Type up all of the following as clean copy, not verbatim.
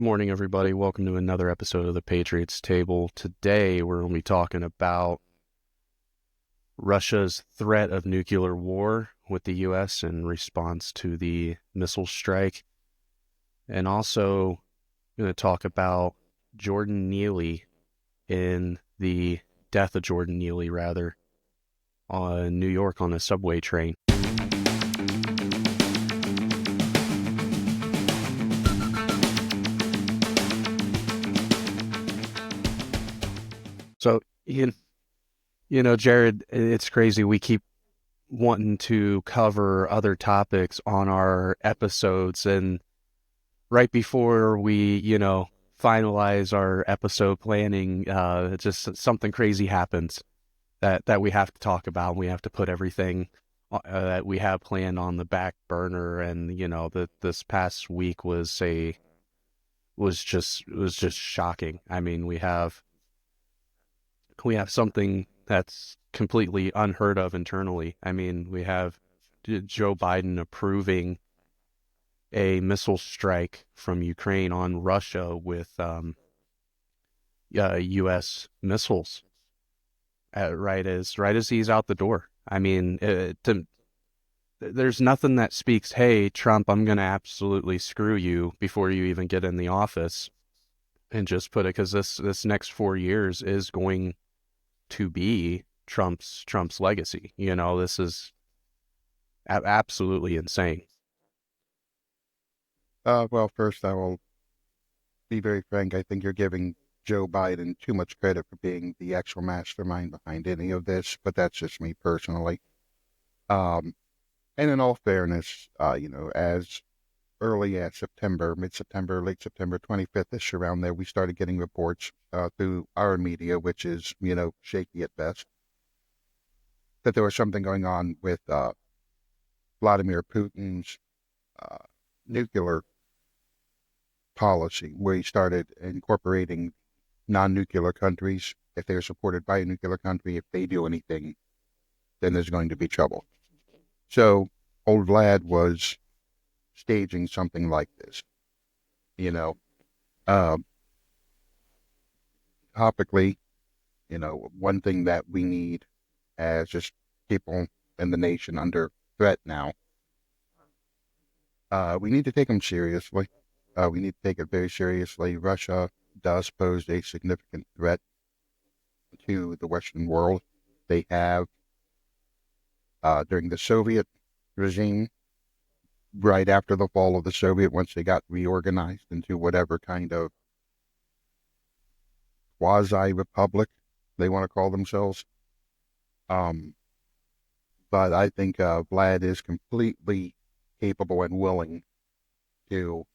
Morning, everybody. Welcome to another episode of the Patriots Table. Today, we're going to be talking about Russia's threat of nuclear war with the U.S. in response to the missile strike. And also, going to talk about Jordan Neely in the death of Jordan Neely, rather, on New York on a subway train. So, Jarrod, it's crazy. We keep wanting to cover other topics on our episodes, and right before we finalize our episode planning, just something crazy happens that we have to talk about, and we have to put everything that we have planned on the back burner. And this past week was just shocking. I mean, we have something that's completely unheard of internally. I mean, we have Joe Biden approving a missile strike from Ukraine on Russia with U.S. missiles right as he's out the door. I mean, there's nothing that speaks, "Hey, Trump, I'm going to absolutely screw you" before you even get in the office, and just put it, because this next 4 years is going to be Trump's legacy. This is absolutely insane. Well, first, I will be very frank. I think you're giving Joe Biden too much credit for being the actual mastermind behind any of this, but that's just me personally. Um, and in all fairness, as early as September, mid-September, late September 25th-ish, around there, we started getting reports through our media, which is, shaky at best, that there was something going on with Vladimir Putin's uh, nuclear policy, where he started incorporating non-nuclear countries. If they're supported by a nuclear country, if they do anything, then there's going to be trouble. So old Vlad was staging something like this, you know. Um, Topically, one thing that we need as just people in the nation under threat now, we need to take them seriously. We need to take it very seriously. Russia does pose a significant threat to the Western world. They have, during the Soviet regime, right after the fall of the Soviet, once they got reorganized into whatever kind of quasi-republic they want to call themselves. Um, but I think Vlad is completely capable and willing to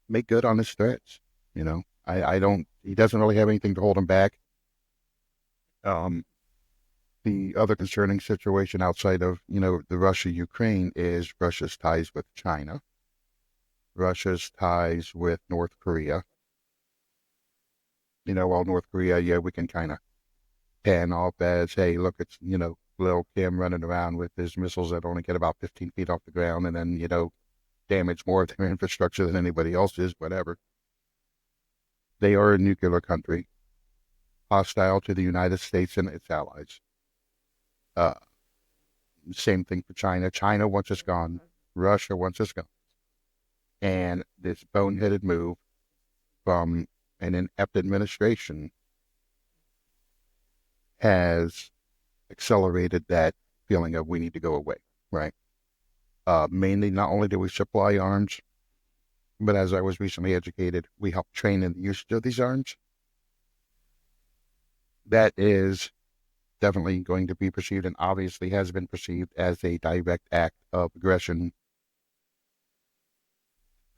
make good on his threats. I don't, he doesn't really have anything to hold him back. Um, the other concerning situation outside of, the Russia-Ukraine is Russia's ties with China, Russia's ties with North Korea. While North Korea, yeah, we can kind of pan off as, hey, look, it's, little Kim running around with his missiles that only get about 15 feet off the ground and then, damage more of their infrastructure than anybody else is, whatever. They are a nuclear country, hostile to the United States and its allies. Uh, Same thing for China. China wants us gone. Russia wants us gone. And this boneheaded move from an inept administration has accelerated that feeling of we need to go away, right? Mainly, not only do we supply arms, but as I was recently educated, we help train in the use of these arms. That is definitely going to be perceived, and obviously has been perceived, as a direct act of aggression.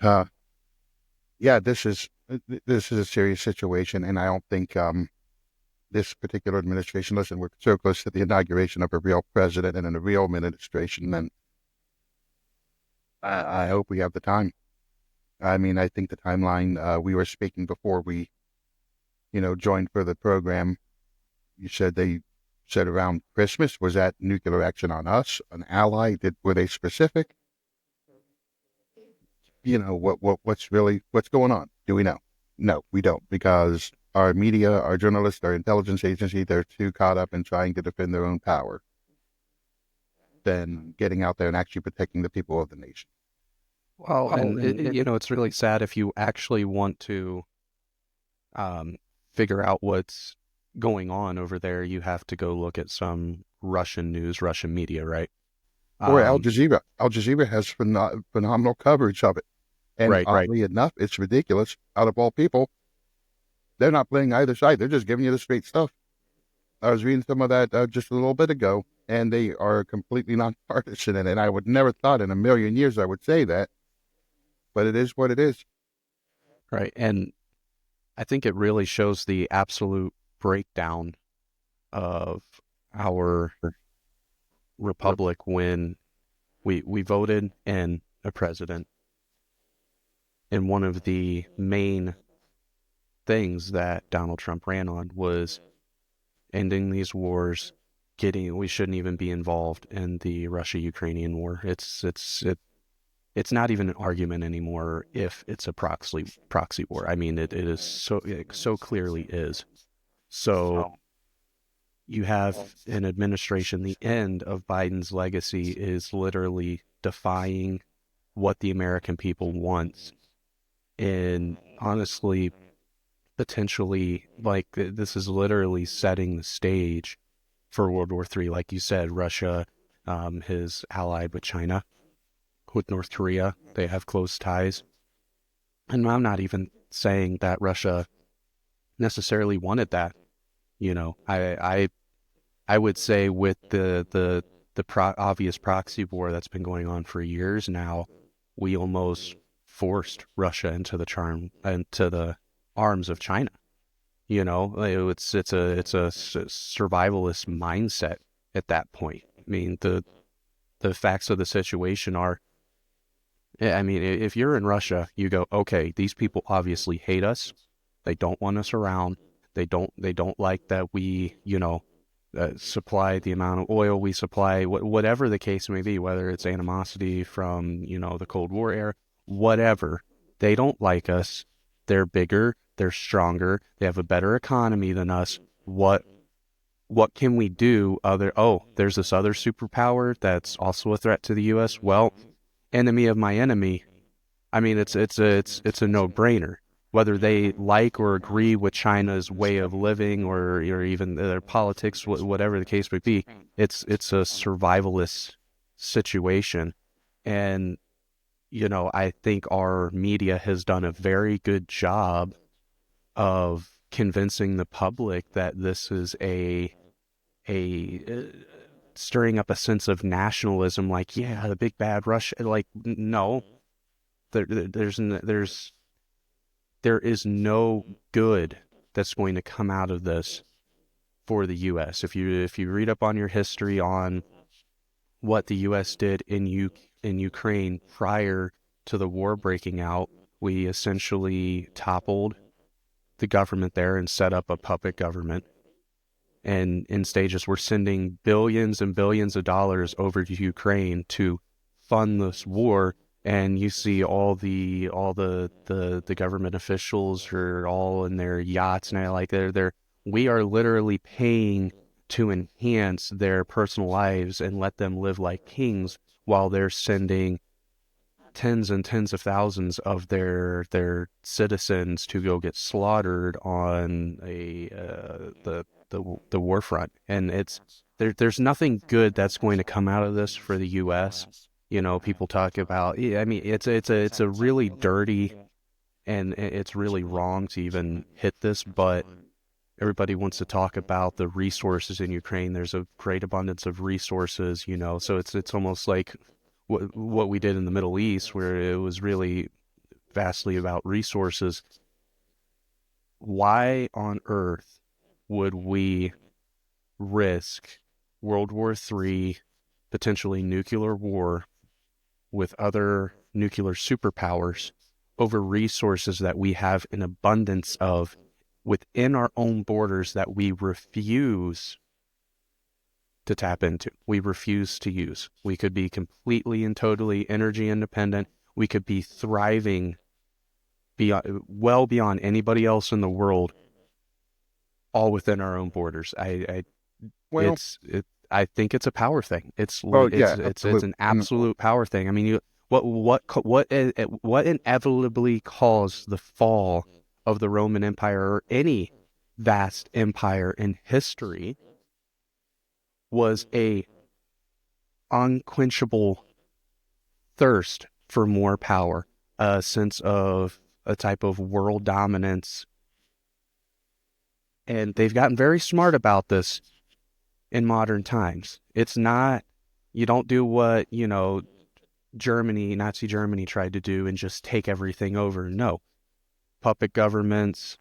Uh, yeah, this is a serious situation, and I don't think this particular administration. Listen, we're so close to the inauguration of a real president and in a real administration, and I hope we have the time. I mean, I think the timeline, we were speaking before we, joined for the program. You said they said around Christmas. Was that nuclear action on us, an ally? Were they specific? what's going on? Do we know? No, we don't, because our media, our journalists, our intelligence agency, they're too caught up in trying to defend their own power than getting out there and actually protecting the people of the nation. Well, and it's really sad if you actually want to um, figure out what's going on over there. You have to go look at some Russian news, Russian media, right? Or Al Um, Jazeera. Al Jazeera has phenomenal coverage of it. And right. oddly enough, it's ridiculous. Out of all people, they're not playing either side. They're just giving you the straight stuff. I was reading some of that just a little bit ago, and they are completely nonpartisan in it. And I would never thought in a million years I would say that, but it is what it is. Right. And I think it really shows the absolute breakdown of our republic when we voted in a president. And one of the main things that Donald Trump ran on was ending these wars, we shouldn't even be involved in the Russia-Ukrainian war. It's not even an argument anymore if it's a proxy war. I mean, it is it so clearly is. So you have an administration, the end of Biden's legacy is literally defying what the American people want. And honestly, potentially, like, this is literally setting the stage for World War III. Like you said, Russia is allied with China, with North Korea. They have close ties. And I'm not even saying that Russia necessarily wanted that. I would say with the obvious proxy war that's been going on for years now, we almost forced Russia into the arms of China. It's a survivalist mindset at that point. I mean, the facts of the situation are, I mean, if you're in Russia, you go, okay, these people obviously hate us. They don't want us around. They don't like that we, supply the amount of oil we supply, whatever the case may be, whether it's animosity from, the Cold War era, whatever. They don't like us. They're bigger. They're stronger. They have a better economy than us. What can we do there's this other superpower that's also a threat to the US. Well, enemy of my enemy. I mean, it's a no-brainer. Whether they like or agree with China's way of living or even their politics, whatever the case may be, it's a survivalist situation. And, I think our media has done a very good job of convincing the public that this is a stirring up a sense of nationalism, like, yeah, the big bad Russia. Like, no, there is no good that's going to come out of this for the U.S. If you read up on your history on what the U.S. did in Ukraine prior to the war breaking out, we essentially toppled the government there and set up a puppet government. And in stages, we're sending billions and billions of dollars over to Ukraine to fund this war. And you see all the government officials are all in their yachts and we are literally paying to enhance their personal lives and let them live like kings while they're sending tens and tens of thousands of their citizens to go get slaughtered on the war front. And there's nothing good that's going to come out of this for the U.S. People talk about, yeah, I mean, it's a really dirty, and it's really wrong to even hit this, but everybody wants to talk about the resources in Ukraine. There's a great abundance of resources, so it's almost like what we did in the Middle East, where it was really vastly about resources. Why on earth would we risk World War III, potentially nuclear war with other nuclear superpowers over resources that we have an abundance of within our own borders that we refuse to tap into, we refuse to use? We could be completely and totally energy independent. we could be thriving well beyond anybody else in the world, all within our own borders. Well, I think it's a power thing. well, yeah, It's absolutely. an And absolute power thing. I mean, what inevitably caused the fall of the Roman Empire or any vast empire in history was a unquenchable thirst for more power, a sense of a type of world dominance. And they've gotten very smart about this in modern times. It's not, you don't do what, Nazi Germany tried to do and just take everything over. No. Puppet governments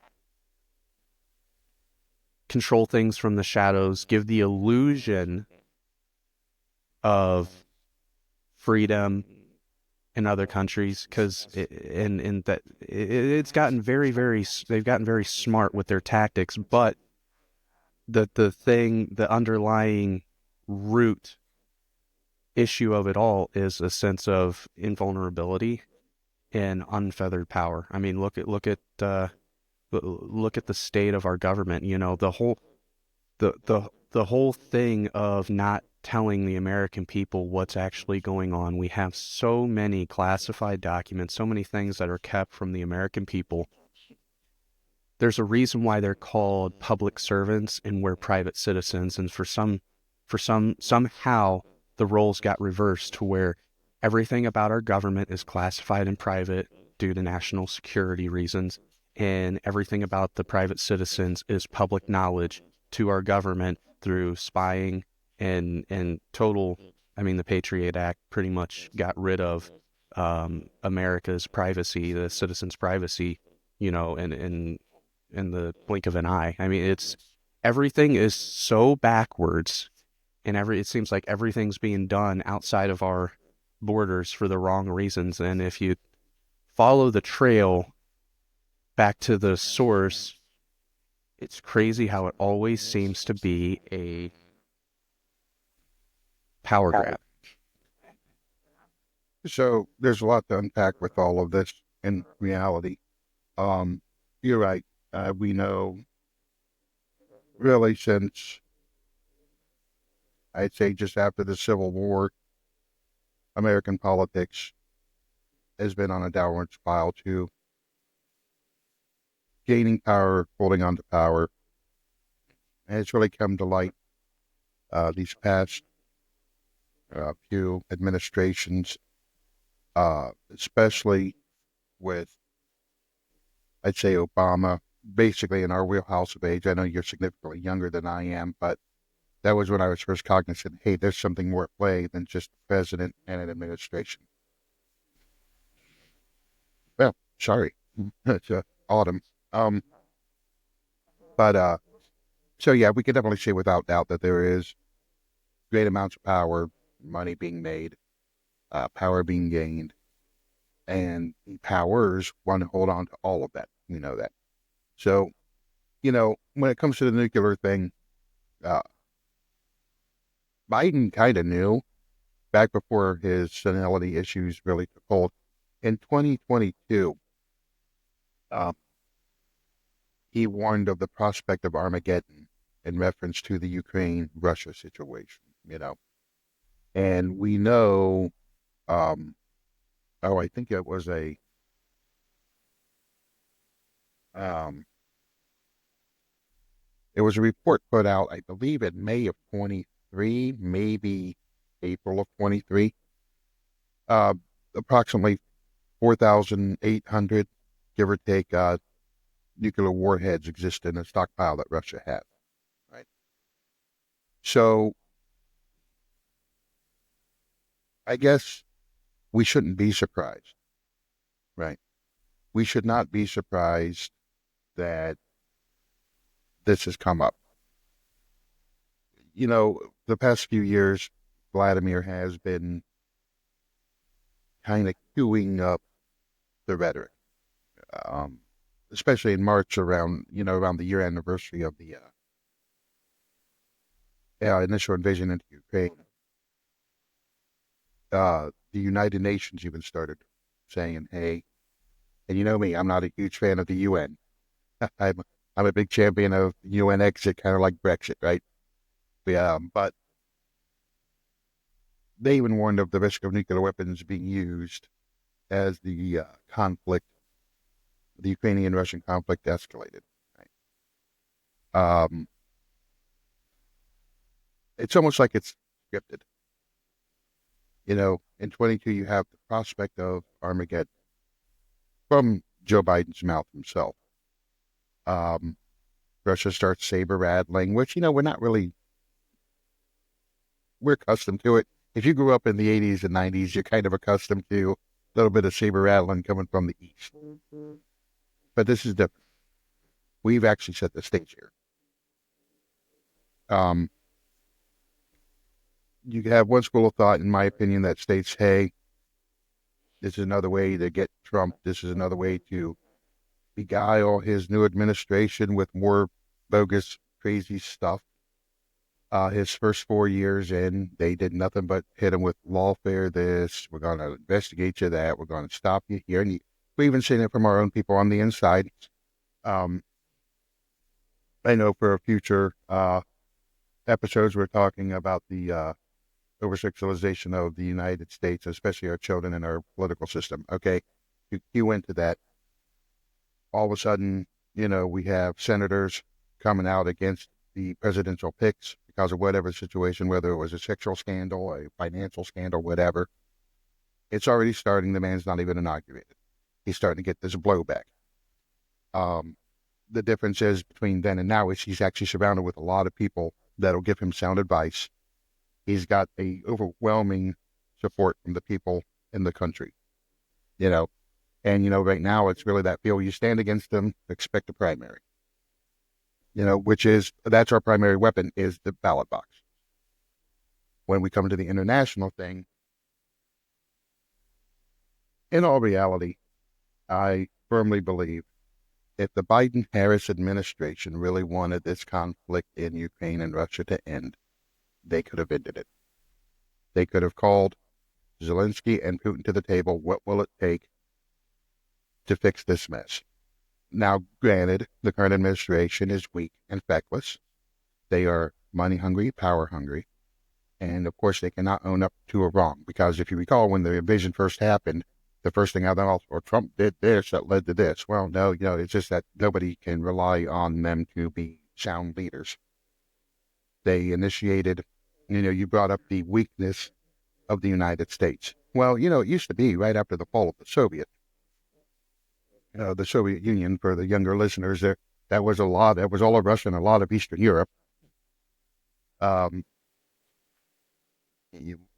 control things from the shadows, give the illusion of freedom in other countries because in that it's gotten they've gotten very smart with their tactics, but the underlying root issue of it all is a sense of invulnerability and unfeathered power. I mean, look at the state of our government. The whole thing of not telling the American people what's actually going on. We have so many classified documents, so many things that are kept from the American people. There's a reason why they're called public servants and we're private citizens. And somehow the roles got reversed to where everything about our government is classified and private due to national security reasons, and everything about the private citizens is public knowledge to our government through spying and total. I mean, the Patriot Act pretty much got rid of America's privacy, the citizens' privacy, in the blink of an eye. I mean, it's everything is so backwards, and it seems like everything's being done outside of our borders for the wrong reasons. And if you follow the trail back to the source, it's crazy how it always seems to be a power grab. so there's a lot to unpack with all of this in reality. Um, you're right. We know really since I'd say just after the Civil War, American politics has been on a downward spiral to gaining power, holding on to power. And it's really come to light these past few administrations, especially with, I'd say, Obama, basically in our wheelhouse of age. I know you're significantly younger than I am, but that was when I was first cognizant, hey, there's something more at play than just a president and an administration. Well, sorry, it's autumn. Um, but so yeah, we can definitely say without doubt that there is great amounts of power, money being made, power being gained, and powers want to hold on to all of that. We know that. So, when it comes to the nuclear thing, uh, Biden kind of knew back before his senility issues really took hold. In 2022, uh, he warned of the prospect of Armageddon in reference to the Ukraine-Russia situation. And we know, um, oh, I think it was um, a report put out, I believe, in May of 23, maybe April of 23. Uh, Approximately 4,800, give or take, nuclear warheads exist in a stockpile that Russia has. Right. So I guess we shouldn't be surprised, right? We should not be surprised that this has come up. The past few years, Vladimir has been kind of queuing up the rhetoric, um, especially in March around the year anniversary of the initial invasion into Ukraine. The United Nations even started saying, hey, and you know me, I'm not a huge fan of the UN. I'm I'm a big champion of UN exit, kind of like Brexit, right? Yeah, but they even warned of the risk of nuclear weapons being used as the Ukrainian-Russian conflict escalated. Right? It's almost like it's scripted. In 22, you have the prospect of Armageddon from Joe Biden's mouth himself. Um, Russia starts saber rattling, which, we're accustomed to it. If you grew up in the 80s and 90s, you're kind of accustomed to a little bit of saber rattling coming from the East. But this is different. We've actually set the stage here. Um, you have one school of thought, in my opinion, that states, hey, this is another way to get Trump. This is another way to beguile his new administration with more bogus, crazy stuff. His first 4 years in, they did nothing but hit him with lawfare this. We're going to investigate you that. We're going to stop you here. And we even seen it from our own people on the inside. Um, I know for future episodes, we're talking about the over-sexualization of the United States, especially our children and our political system. Okay, you went to that. All of a sudden, we have senators coming out against the presidential picks because of whatever situation, whether it was a sexual scandal, a financial scandal, whatever. It's already starting. The man's not even inaugurated. He's starting to get this blowback. The difference is between then and now is he's actually surrounded with a lot of people that'll give him sound advice. He's got a overwhelming support from the people in the country, you know. And, right now it's really that feel you stand against them, expect a primary, that's our primary weapon is the ballot box. When we come to the international thing, in all reality, I firmly believe if the Biden-Harris administration really wanted this conflict in Ukraine and Russia to end, they could have ended it. They could have called Zelensky and Putin to the table. What will it take to fix this mess? Now, granted, the current administration is weak and feckless. They are money hungry, power hungry, and of course they cannot own up to a wrong. Because if you recall, when the invasion first happened, the first thing out there, or Trump did this that led to this. Well, no, it's just that nobody can rely on them to be sound leaders. They initiated, you brought up the weakness of the United States. Well, it used to be right after the fall of the Soviet Union, for the younger listeners, that was all of Russia and a lot of Eastern Europe. Um,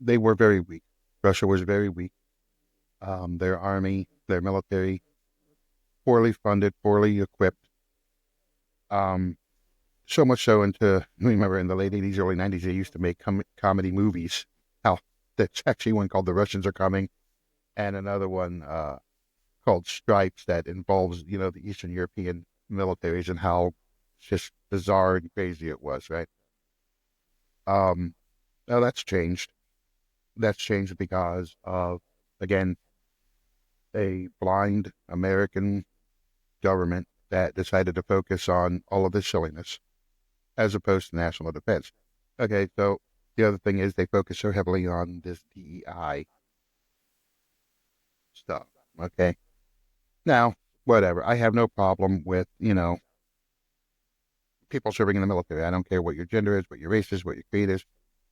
they were very weak. Russia was very weak. Their army, their military, poorly funded, poorly equipped. So much so remember in the late 80s, early 90s, they used to make comedy movies. How There's actually one called The Russians Are Coming, and another one called Stripes that involves, the Eastern European militaries and how just bizarre and crazy it was, right? Now that's changed. That's changed because of, again, a blind American government that decided to focus on all of this silliness as opposed to national defense. Okay, so the other thing is they focus so heavily on this DEI stuff. Okay, now, whatever. I have no problem with, people serving in the military. I don't care what your gender is, what your race is, what your creed is.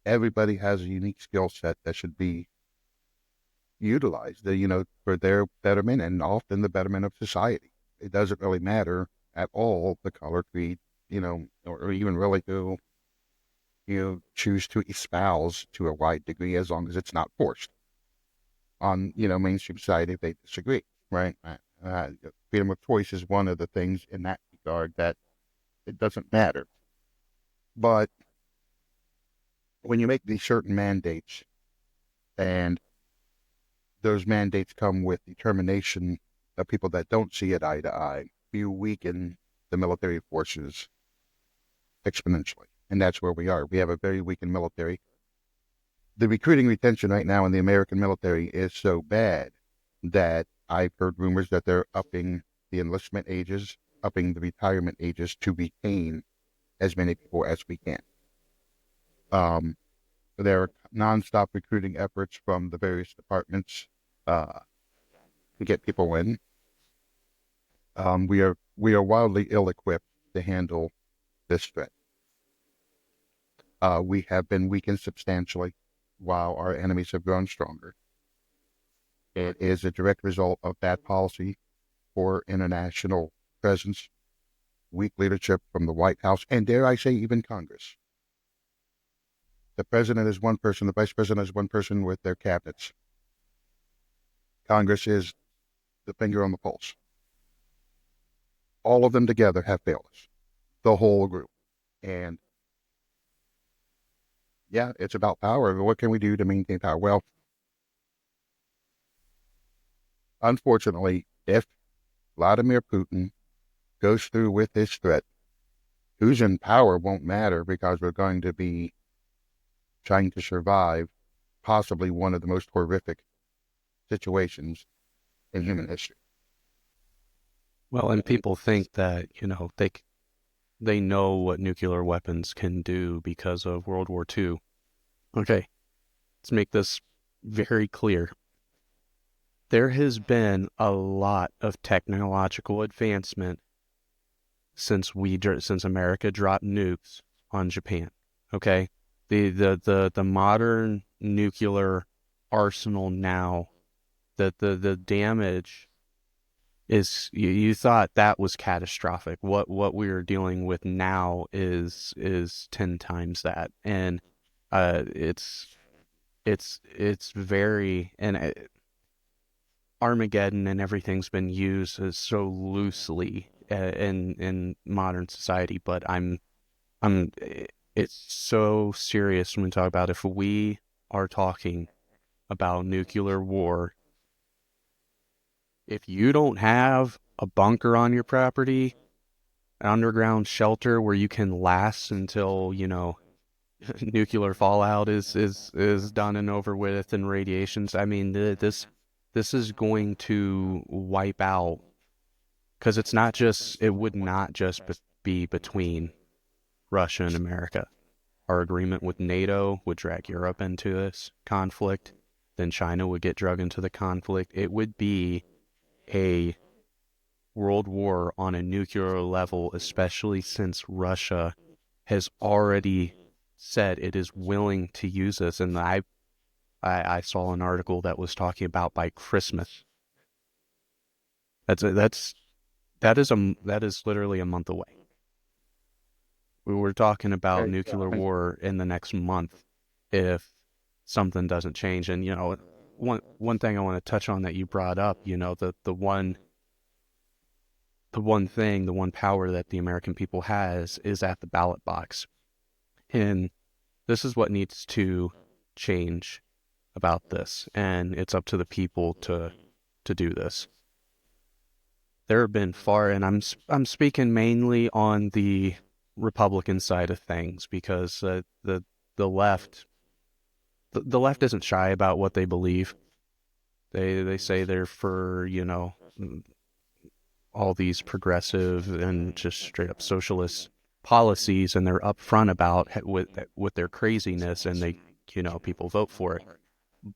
Everybody has a unique skill set that should be utilized, for their betterment and often the betterment of society. It doesn't really matter at all the color, creed, or even really who you choose to espouse to a wide degree, as long as it's not forced on, mainstream society if they disagree, right? Freedom of choice is one of the things in that regard that it doesn't matter. But when you make these certain mandates, and those mandates come with determination of people that don't see it eye to eye, you weaken the military forces exponentially. And that's where we are. We have a very weakened military. The recruiting retention right now in the American military is so bad that I've heard rumors that they're upping the enlistment ages, upping the retirement ages to retain as many people as we can. Um, there are nonstop recruiting efforts from the various departments to get people in. We are wildly ill-equipped to handle this threat. We have been weakened substantially while our enemies have grown stronger. It is a direct result of bad policy, poor international presence, weak leadership from the White House, and dare I say, even Congress. The president is one person, the vice president is one person with their cabinets. Congress is the finger on the pulse. All of them together have failed us, the whole group. And yeah, it's about power. What can we do to maintain power? Well, unfortunately, if Vladimir Putin goes through with this threat, who's in power won't matter because we're going to be trying to survive possibly one of the most horrific situations in human history. Well, and people think that, they know what nuclear weapons can do because of World War II. Okay, let's make this very clear. There has been a lot of technological advancement since America dropped nukes on Japan. Okay, the modern nuclear arsenal now, the damage is, you thought that was catastrophic. What we are dealing with now is 10 times that, and it's very, and Armageddon and everything's been used as so loosely in modern society, but I'm it's so serious when we talk about, if we are talking about nuclear war. If you don't have a bunker on your property, an underground shelter where you can last until, nuclear fallout is done and over with, and radiations, I mean, this is going to wipe out, because it would not just be between Russia and America. Our agreement with NATO would drag Europe into this conflict. Then China would get dragged into the conflict. It would be a world war on a nuclear level, especially since Russia has already said it is willing to use this. And I saw an article that was talking about by Christmas. That is literally a month away. We were talking about nuclear war in the next month if something doesn't change. And one thing I want to touch on that you brought up, the one thing, the one power that the American people has is at the ballot box. And this is what needs to change about this. And it's up to the people to do this. There have been and I'm speaking mainly on the Republican side of things, because the left, the left isn't shy about what they believe. They say they're for, all these progressive and just straight up socialist policies, and they're upfront about with their craziness, and people vote for it.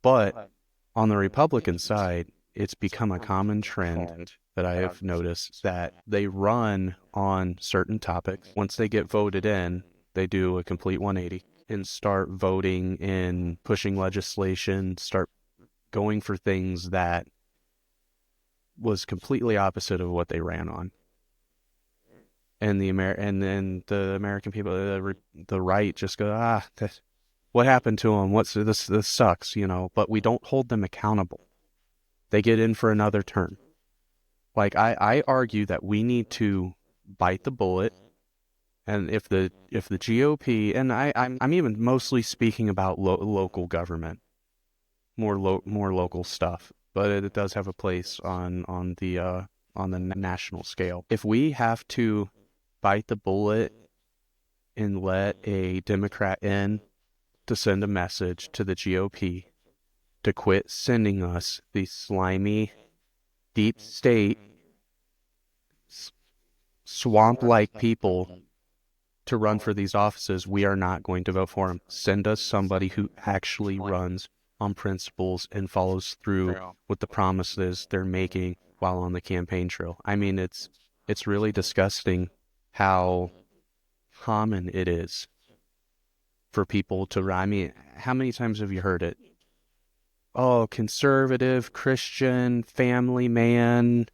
But on the Republican side, it's become a common trend that I have noticed that they run on certain topics. Once they get voted in, they do a complete 180 and start voting and pushing legislation, start going for things that was completely opposite of what they ran on. And then the American people, the right, just go, what happened to them? What's this? This sucks, But we don't hold them accountable. They get in for another term. Like, I argue that we need to bite the bullet, and if the GOP, and I'm even mostly speaking about local government, more local stuff, but it does have a place on the national scale. If we have to bite the bullet and let a Democrat in to send a message to the GOP to quit sending us these slimy deep state, swamp-like people to run for these offices, we are not going to vote for them. Send us somebody who actually runs on principles and follows through with the promises they're making while on the campaign trail. I mean, it's really disgusting how common it is for people to run. I mean, how many times have you heard it? Oh, conservative, Christian, family man,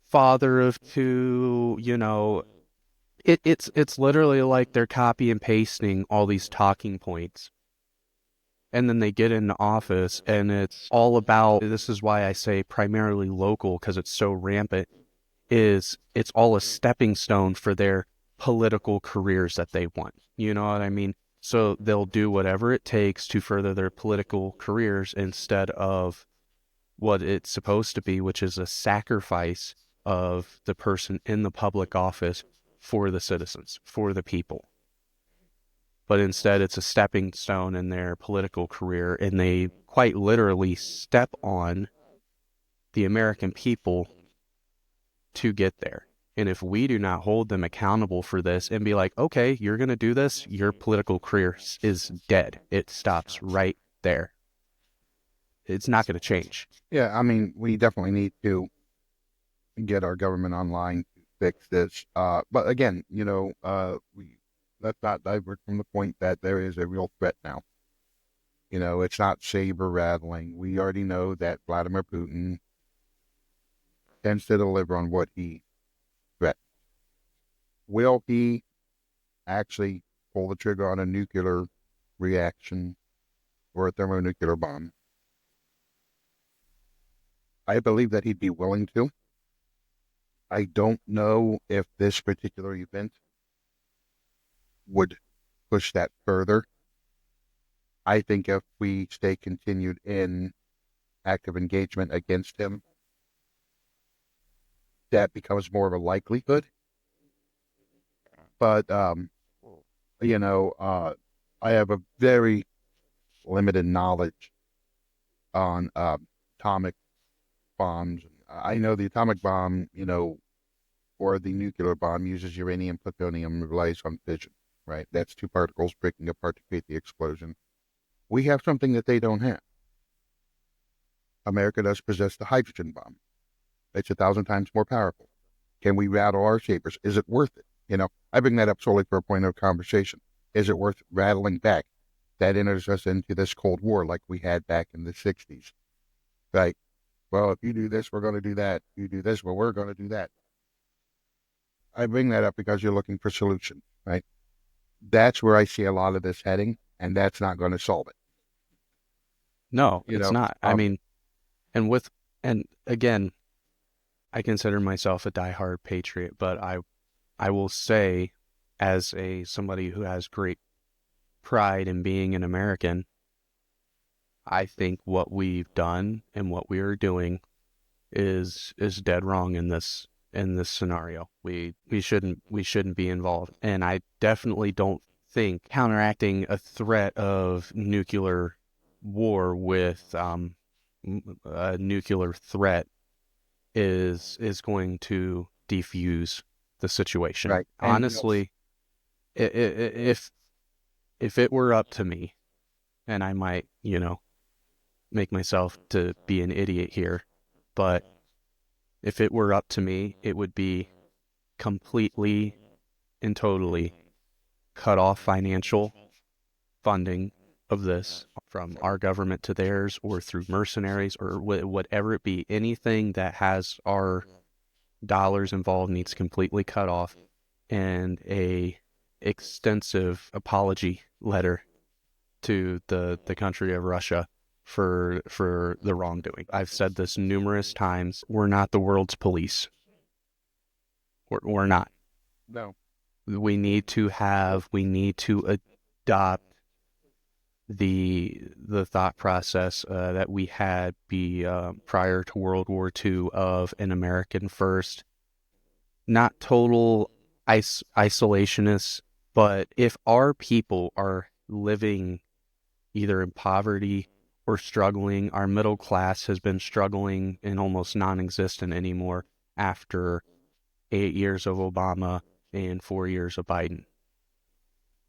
father of two, it's literally like they're copy and pasting all these talking points. And then they get into office and it's all about, this is why I say primarily local because it's so rampant, is it's all a stepping stone for their political careers that they want. You know what I mean? So they'll do whatever it takes to further their political careers instead of what it's supposed to be, which is a sacrifice of the person in the public office for the citizens, for the people. But instead, it's a stepping stone in their political career, and they quite literally step on the American people to get there. And if we do not hold them accountable for this and be like, okay, you're going to do this, your political career is dead. It stops right there. It's not going to change. Yeah, I mean, we definitely need to get our government online to fix this. But again, let's not divert from the point that there is a real threat now. It's not saber rattling. We already know that Vladimir Putin tends to deliver on what he threatens. Will he actually pull the trigger on a nuclear reaction or a thermonuclear bomb? I believe that he'd be willing to. I don't know if this particular event would push that further. I think if we stay continued in active engagement against him, that becomes more of a likelihood. But, I have a very limited knowledge on atomic bombs. I know the atomic bomb, or the nuclear bomb uses uranium, plutonium, and relies on fission, right? That's two particles breaking apart to create the explosion. We have something that they don't have. America does possess the hydrogen bomb. It's 1,000 times more powerful. Can we rattle our sabers? Is it worth it? I bring that up solely for a point of conversation. Is it worth rattling back? That enters us into this Cold War like we had back in the 60s, right? Well, if you do this, we're going to do that. If you do this, well, we're going to do that. I bring that up because you're looking for solution, right? That's where I see a lot of this heading, and that's not going to solve it. No, You it's know, not. I mean, and again, I consider myself a diehard patriot, but I will say, as somebody who has great pride in being an American, I think what we've done and what we are doing is dead wrong in this scenario. We shouldn't be involved, and I definitely don't think counteracting a threat of nuclear war with a nuclear threat is going to defuse the situation. right? And Honestly, if it were up to me, and I might, make myself to be an idiot here, but if it were up to me, it would be completely and totally cut off financial funding of this from our government to theirs or through mercenaries or whatever it be. Anything that has our dollars involved needs completely cut off, and a extensive apology letter to the country of Russia for the wrongdoing. I've said this numerous times. We're not the world's police. We're not. no, We need to adopt the thought process that we had prior to World War II of an American first, not total isolationists, but if our people are living either in poverty We're struggling. Our middle class has been struggling and almost non-existent anymore after 8 years of Obama and 4 years of Biden.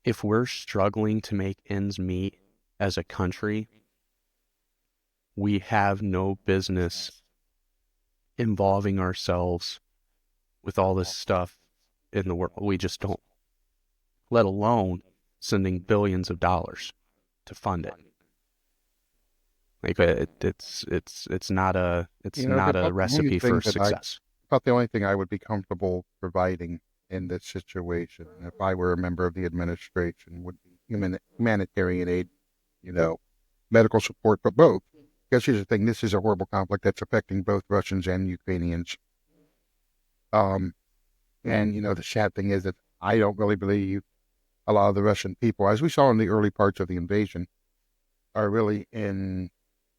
If we're struggling to make ends meet as a country, we have no business involving ourselves with all this stuff in the world. We just don't, let alone sending billions of dollars to fund it. Like it's You know, not a about the only recipe for thing that I success. about the only thing I would be comfortable providing in this situation, if I were a member of the administration, would be humanitarian aid, you know, medical support, but both. Because here's the thing: this is a horrible conflict that's affecting both Russians and Ukrainians. Um, and the sad thing is that I don't really believe a lot of the Russian people, as we saw in the early parts of the invasion, are really in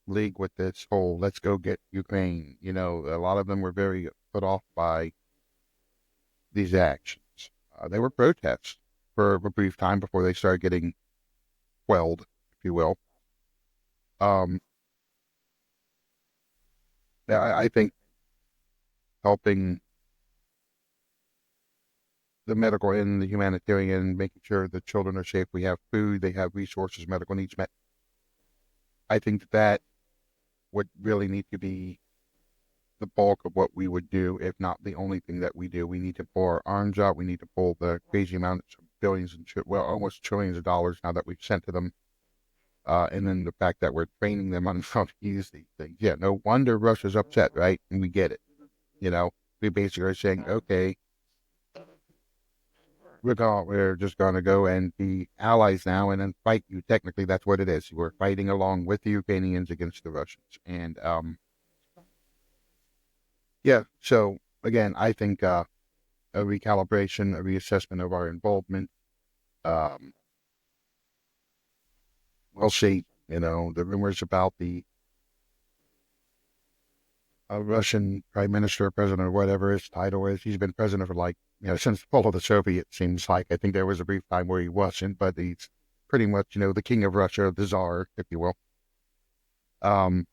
league with this whole "let's go get Ukraine." A lot of them were very put off by these actions. They were protests for a brief time before they started getting quelled, if you will. Um, I think helping the medical and the humanitarian, making sure the children are safe, we have food, they have resources, medical needs met. I think that would really need to be the bulk of what we would do, if not the only thing that we do. We need to pull our arms out. We need to pull the crazy amounts of billions and almost trillions of dollars now that we've sent to them. And then the fact that we're training them on how to use these things. Yeah, no wonder Russia's upset, right? And we get it. You know, we basically are saying, okay, we're just going to go and be allies now and then fight you. Technically, that's what it is. We're fighting along with the Ukrainians against the Russians. And yeah, so again, I think a recalibration, a reassessment of our involvement. Um, we'll see. The rumors about the Russian prime minister, president, or whatever his title is. He's been president for since the fall of the Soviet, seems like. I think there was a brief time where he wasn't, but he's pretty much, the king of Russia, the czar, if you will. Um,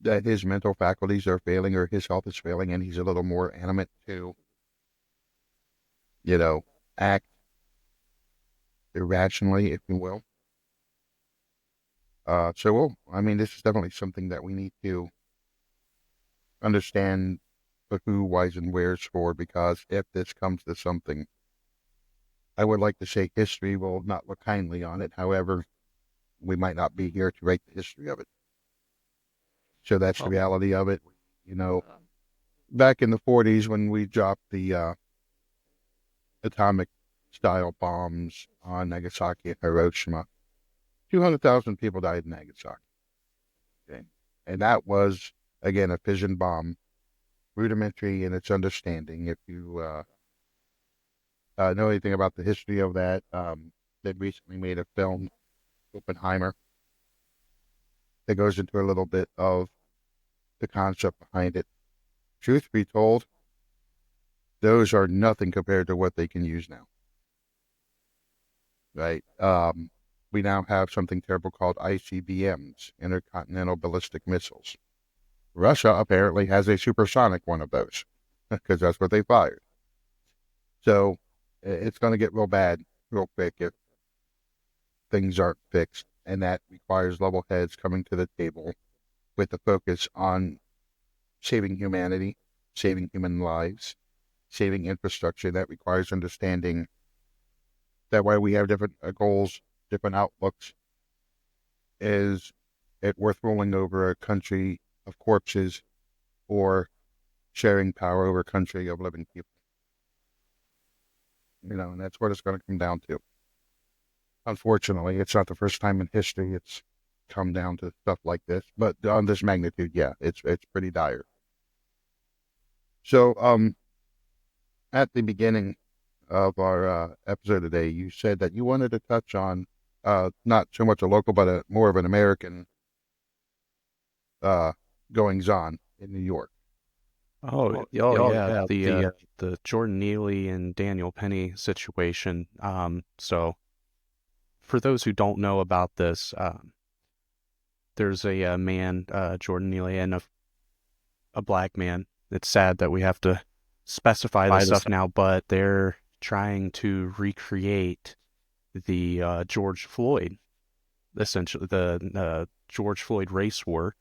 that his mental faculties are failing or his health is failing, and he's a little more animate to, you know, act irrationally, if you will. I mean, this is definitely something that we need to understand the who, whys, and wheres for, because if this comes to something, I would like to say history will not look kindly on it. However, we might not be here to write the history of it. So that's the Oh, reality of it. You know, back in the 40s when we dropped the atomic style bombs on Nagasaki and Hiroshima, 200,000 people died in Nagasaki. Okay? And that was, again, a fission bomb, rudimentary in its understanding. If you know anything about the history of that, they recently made a film, Oppenheimer, that goes into a little bit of the concept behind it. Truth be told, those are nothing compared to what they can use now, right? We now have something terrible called ICBMs, intercontinental ballistic missiles. Russia apparently has a supersonic one of those because that's what they fired. So it's going to get real bad real quick if things aren't fixed, and that requires level heads coming to the table with the focus on saving humanity, saving human lives, saving infrastructure. That requires understanding that while we have different goals, different outlooks, is it worth rolling over a country of corpses or sharing power over a country of living people? And that's what it's going to come down to. Unfortunately, it's not the first time in history it's come down to stuff like this, but on this magnitude, yeah, it's pretty dire. So, at the beginning of our episode today, you said that you wanted to touch on not so much a local, but more of an American uh, goings on in New York. oh yeah, the Jordan Neely and Daniel Penny situation. So for those who don't know about this, there's a, man, Jordan Neely, and a black man. It's sad that we have to specify this stuff now, but they're trying to recreate the George Floyd, essentially the George Floyd race war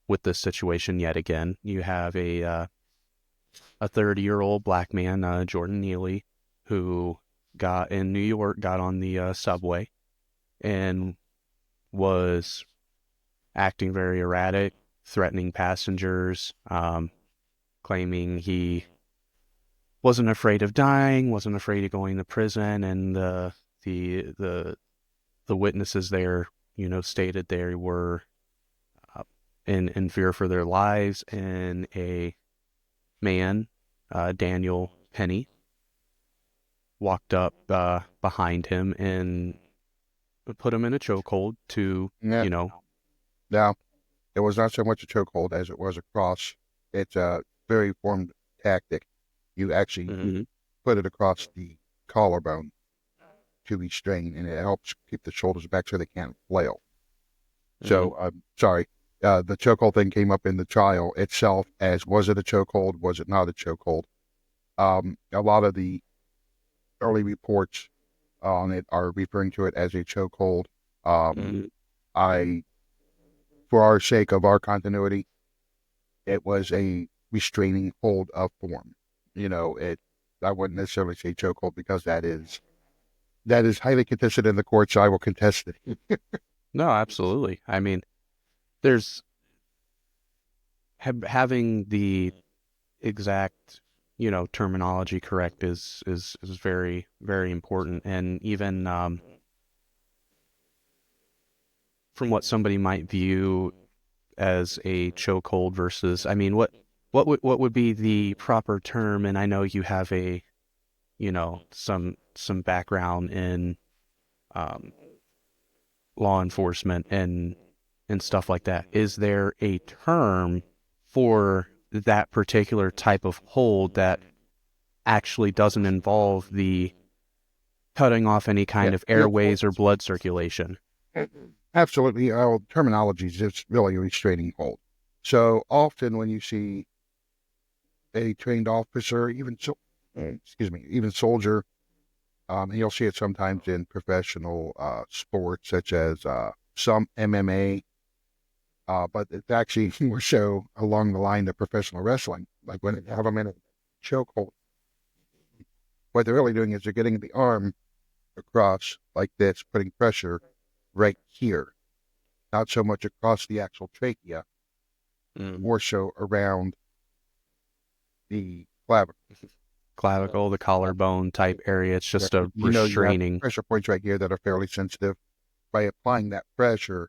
with this situation yet again. You have a 30-year-old black man, Jordan Neely, who got in New York, got on the subway and was acting very erratic, threatening passengers, claiming he wasn't afraid of dying, wasn't afraid of going to prison, and the the the witnesses there, stated they were uh, in fear for their lives, and a man, Daniel Penny, walked up behind him and put him in a chokehold to, Yeah. you know, Now, it was not so much a chokehold as it was a cross. It's a very formed tactic. You actually mhm, put it across the collarbone to restrain, and it helps keep the shoulders back so they can't flail. mhm, So, sorry, the chokehold thing came up in the trial itself as was it a chokehold? Was it not a chokehold? A lot of the early reports on it are referring to it as a chokehold. Um, mhm. I, for our sake of our continuity, it was a restraining hold of form. I wouldn't necessarily say chokehold because that is highly contested in the courts. I will contest it. No, absolutely. I mean, there's having the exact, terminology correct is very, very important. And even from what somebody might view as a chokehold versus, I mean, what would be the proper term? And I know you have some background in um, law enforcement and stuff like that. Is there a term for that particular type of hold that actually doesn't involve the cutting off any Yeah, kind of yeah, airways or blood circulation? absolutely. Terminology is just really a restraining hold. So often when you see a trained officer, excuse me, even soldier, you'll see it sometimes in professional sports such as some MMA, but it's actually more so along the line of professional wrestling. Like when they have them in a chokehold, what they're really doing is they're getting the arm across like this, putting pressure right here, not so much across the actual trachea, Mm. more so around the clavicle. Clavicle, the collarbone type area. It's Yeah, just a you have restraining. pressure points right here that are fairly sensitive. By applying that pressure,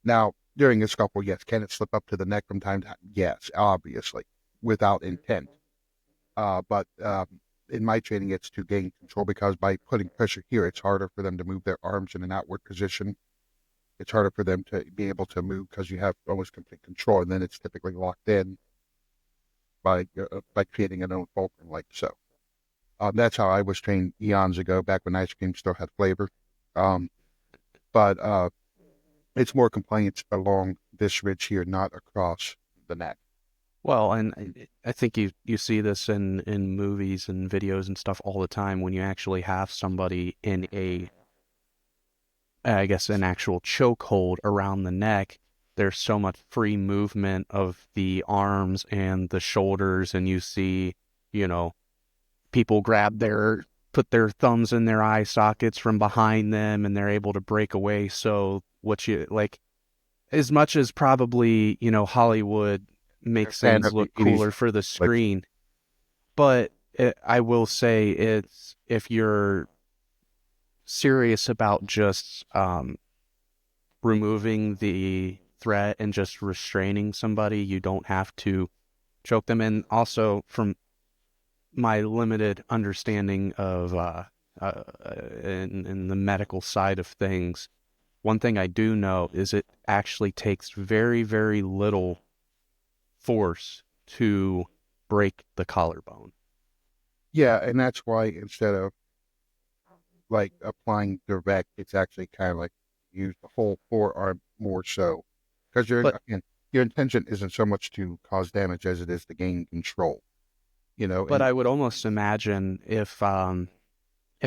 now during a scuffle, yes, can it slip up to the neck from time to time? Yes, obviously, without intent. But in my training, it's to gain control because by putting pressure here, it's harder for them to move their arms in an outward position. It's harder for them to be able to move because you have almost complete control, and then it's typically locked in by creating an own fulcrum like so. That's how I was trained eons ago, back when ice cream still had flavor. Um, but it's more compliance along this ridge here, not across the neck. Well, and I think you see this in movies and videos and stuff all the time when you actually have somebody in I guess, an actual chokehold around the neck. There's so much free movement of the arms and the shoulders, and you see, you know, people put their thumbs in their eye sockets from behind them, and they're able to break away. So, what you like, as much as probably, Hollywood They're a makes fan things of the look 80s cooler for the flicks. screen, but I will say it's if you're serious about just removing the threat and just restraining somebody, you don't have to choke them. And also, from my limited understanding of in the medical side of things, one thing I do know is it actually takes very, very little force to break the collarbone. Yeah, and that's why instead of like applying direct, it's actually kind of like use the whole forearm more so, because But your intention isn't so much to cause damage as it is to gain control. You know, but and I would almost imagine if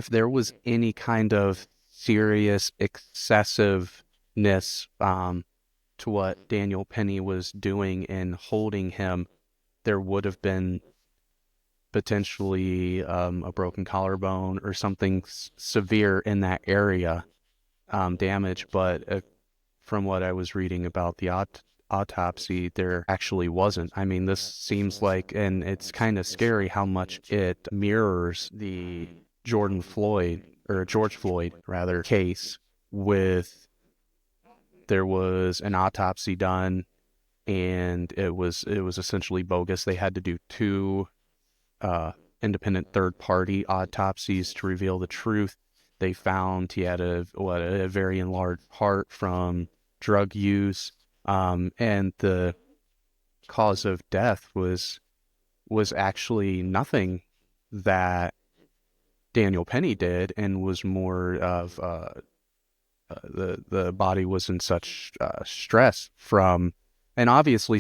there was any kind of serious excessiveness to what Daniel Penny was doing in holding him, there would have been potentially a broken collarbone or something severe in that area damage. But from what I was reading about the autopsy, there actually wasn't. I mean, this seems like, and it's kind of scary how much it mirrors the Jordan Floyd, or George Floyd, rather, case with there was an autopsy done and it was essentially bogus. They had to do two uh, independent third party autopsies to reveal the truth. They found he had a very enlarged heart from drug use, and the cause of death was actually nothing that Daniel Penny did, and was more of the body was in such stress from, and obviously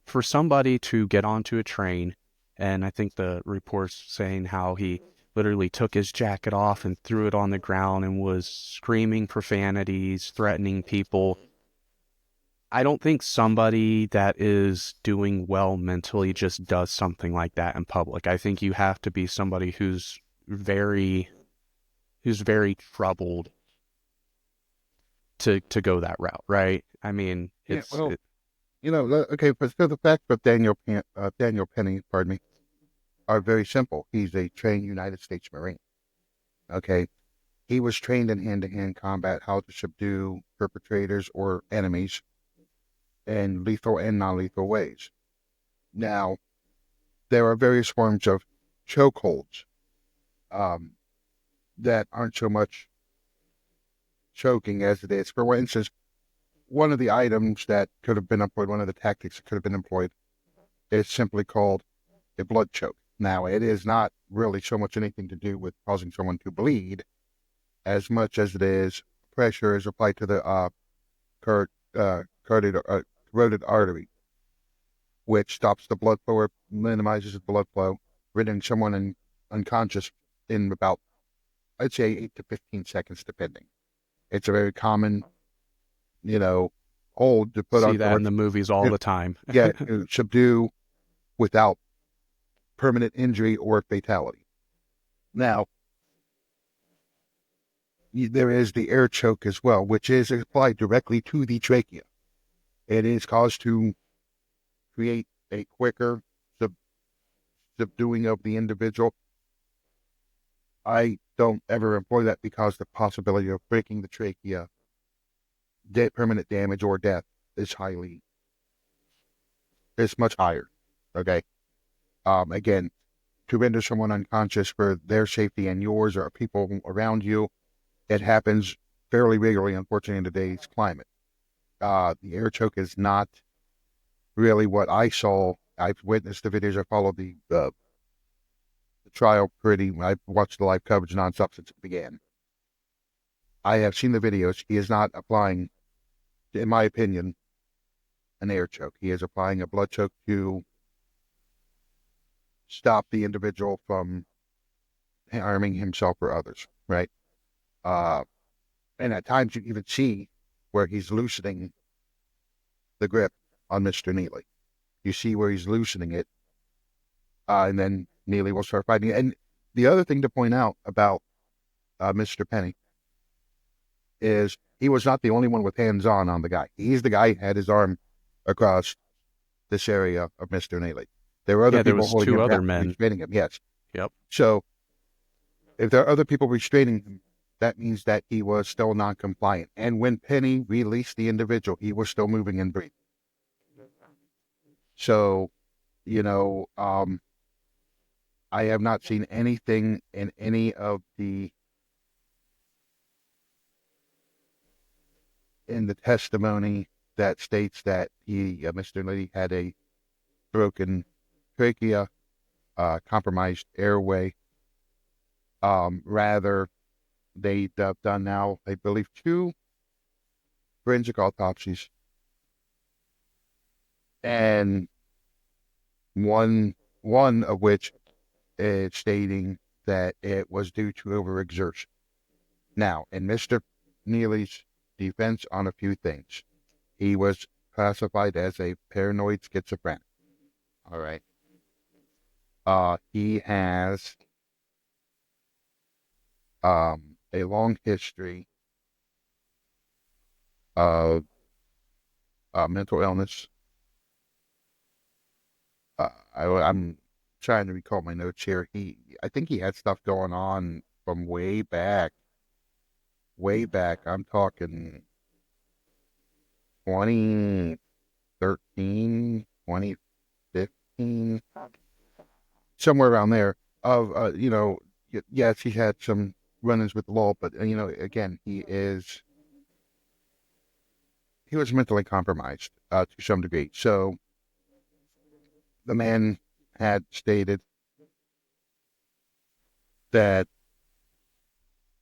for somebody to get onto a train, and I think the reports saying how he literally took his jacket off and threw it on the ground and was screaming profanities, threatening people. I don't think somebody that is doing well mentally just does something like that in public. I think you have to be somebody who's very troubled to go that route, right? I mean, yeah, well, okay, but so the facts of Daniel Penny, pardon me, are very simple. He's a trained United States Marine. Okay, he was trained in hand-to-hand combat, how to subdue perpetrators or enemies in lethal and non-lethal ways. Now, there are various forms of chokeholds um, that aren't so much choking as it is. For instance, one of the items that could have been employed, one of the tactics that could have been employed, is simply called a blood choke. Now, it is not really so much anything to do with causing someone to bleed as much as it is pressure is applied to the card, carotid artery, which stops the blood flow or minimizes the blood flow, rendering someone unconscious in about, I'd say, 8 to 15 seconds, depending. It's a very common, you know, hold to put see on that someone, in the movies all the time. to subdue without permanent injury or fatality. Now, there is the air choke as well, which is applied directly to the trachea. It is caused to create a quicker sub- subduing of the individual. I don't ever employ that because the possibility of breaking the trachea, permanent damage or death is much higher. Okay. Again, to render someone unconscious for their safety and yours or people around you, it happens fairly regularly, unfortunately, in today's climate. The air choke is not really what I saw. I've witnessed the videos. I followed the trial I've watched the live coverage nonstop since it began. I have seen the videos. He is not applying, in my opinion, an air choke. He is applying a blood choke to stop the individual from harming himself or others, right? Uh, and at times you even see where he's loosening the grip on Mr. Neely. You see where he's loosening it, and then Neely will start fighting. And the other thing to point out about Mr. Penny is he was not the only one with hands-on the guy. He's the guy who had his arm across this area of Mr. Neely. There were other Yeah, there people was holding two him other down, men. restraining him, yes. Yep. So if there are other people restraining him, that means that he was still non-compliant. And when Penny released the individual, he was still moving and breathing. So, you know, I have not seen anything in any of in the testimony that states that Mr. Lee had a broken trachea, compromised airway. Rather, they've done now, I believe, two forensic autopsies, and one one of which is stating that it was due to overexertion. Now, in Mr. Neely's defense on a few things, he was classified as a paranoid schizophrenic. All right. He has a long history of mental illness. I'm trying to recall my notes here. I think he had stuff going on from way back. Way back. I'm talking 2013, 2015, somewhere around there. Yes, he had some run-ins with the law, but again, he was mentally compromised to some degree. So the man had stated that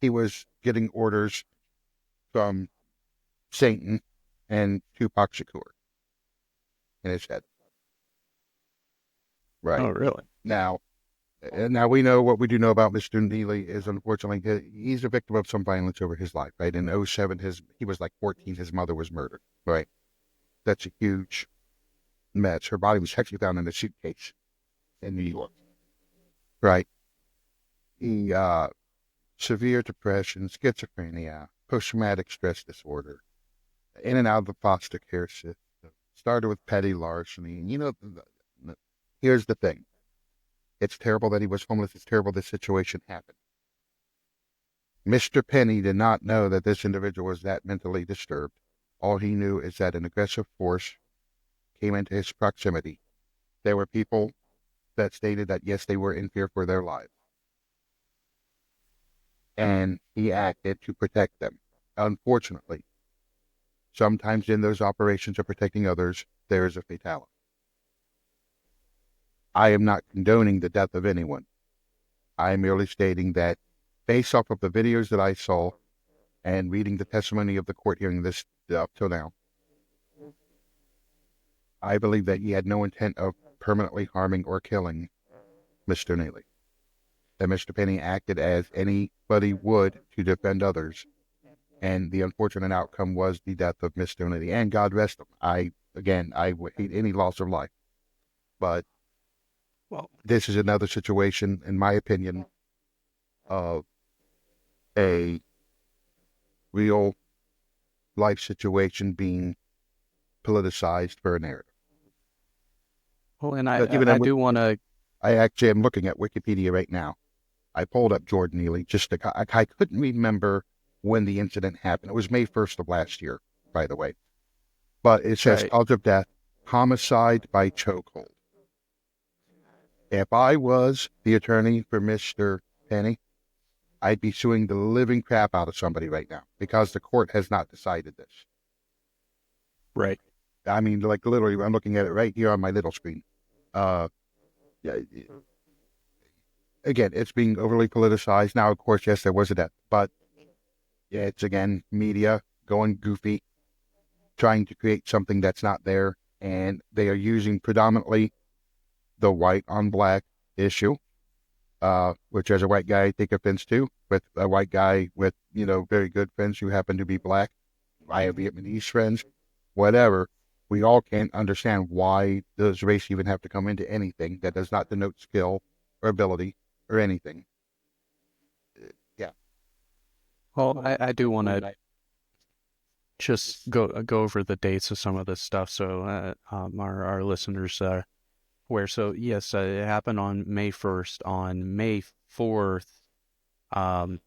he was getting orders from Satan and Tupac Shakur in his head. Oh, Right. really? Now, now we know what we do know about Mr. Neely is unfortunately he's a victim of some violence over his life, right? In '07, he was like 14, his mother was murdered, right? That's a huge mess. Her body was actually found in a suitcase in New York, right? He severe depression, schizophrenia, post-traumatic stress disorder, in and out of the foster care system. Started with petty larceny. And here's the thing. It's terrible that he was homeless. It's terrible this situation happened. Mr. Penny did not know that this individual was that mentally disturbed. All he knew is that an aggressive force came into his proximity. There were people that stated that, yes, they were in fear for their lives. And he acted to protect them. Unfortunately, sometimes in those operations of protecting others, there is a fatality. I am not condoning the death of anyone. I am merely stating that based off of the videos that I saw and reading the testimony of the court hearing this up till now, I believe that he had no intent of permanently harming or killing Mr. Neely. That Mr. Penny acted as anybody would to defend others, and the unfortunate outcome was the death of Mr. Neely. And God rest him. I would hate any loss of life, but Well, this is another situation, in my opinion, of a real life situation being politicized for a narrative. well, and But even I do want to. I actually am looking at Wikipedia right now. I pulled up Jordan Neely I couldn't remember when the incident happened. It was May 1st of last year, by the way. But it says Right. cause of death, homicide by chokehold. If I was the attorney for Mr. Penny, I'd be suing the living crap out of somebody right now because the court has not decided this. Right. I mean, like literally, I'm looking at it right here on my little screen. Uh, yeah, again, it's being overly politicized. Now, of course, yes, there was a death, but yeah, it's again, media going goofy, trying to create something that's not there. And they are using predominantly the white on black issue, which as a white guy I take offense to, with a white guy with, very good friends who happen to be black. I have Vietnamese friends, whatever. We all can't understand why does race even have to come into anything that does not denote skill or ability or anything. Yeah. Well, I do want to just go over the dates of some of this stuff so our listeners aware. So yes, it happened on May 1st. On May 4th, um,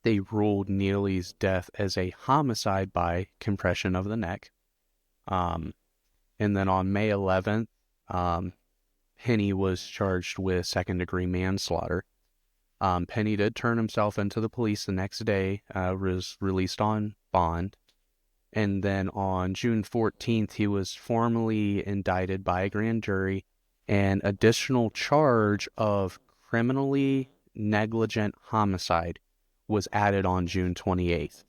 they ruled Neely's death as a homicide by compression of the neck. Um, and then on May 11th, Penny was charged with second-degree manslaughter. Penny did turn himself into the police the next day, was released on bond. And then on June 14th, he was formally indicted by a grand jury. An additional charge of criminally negligent homicide was added on June 28th.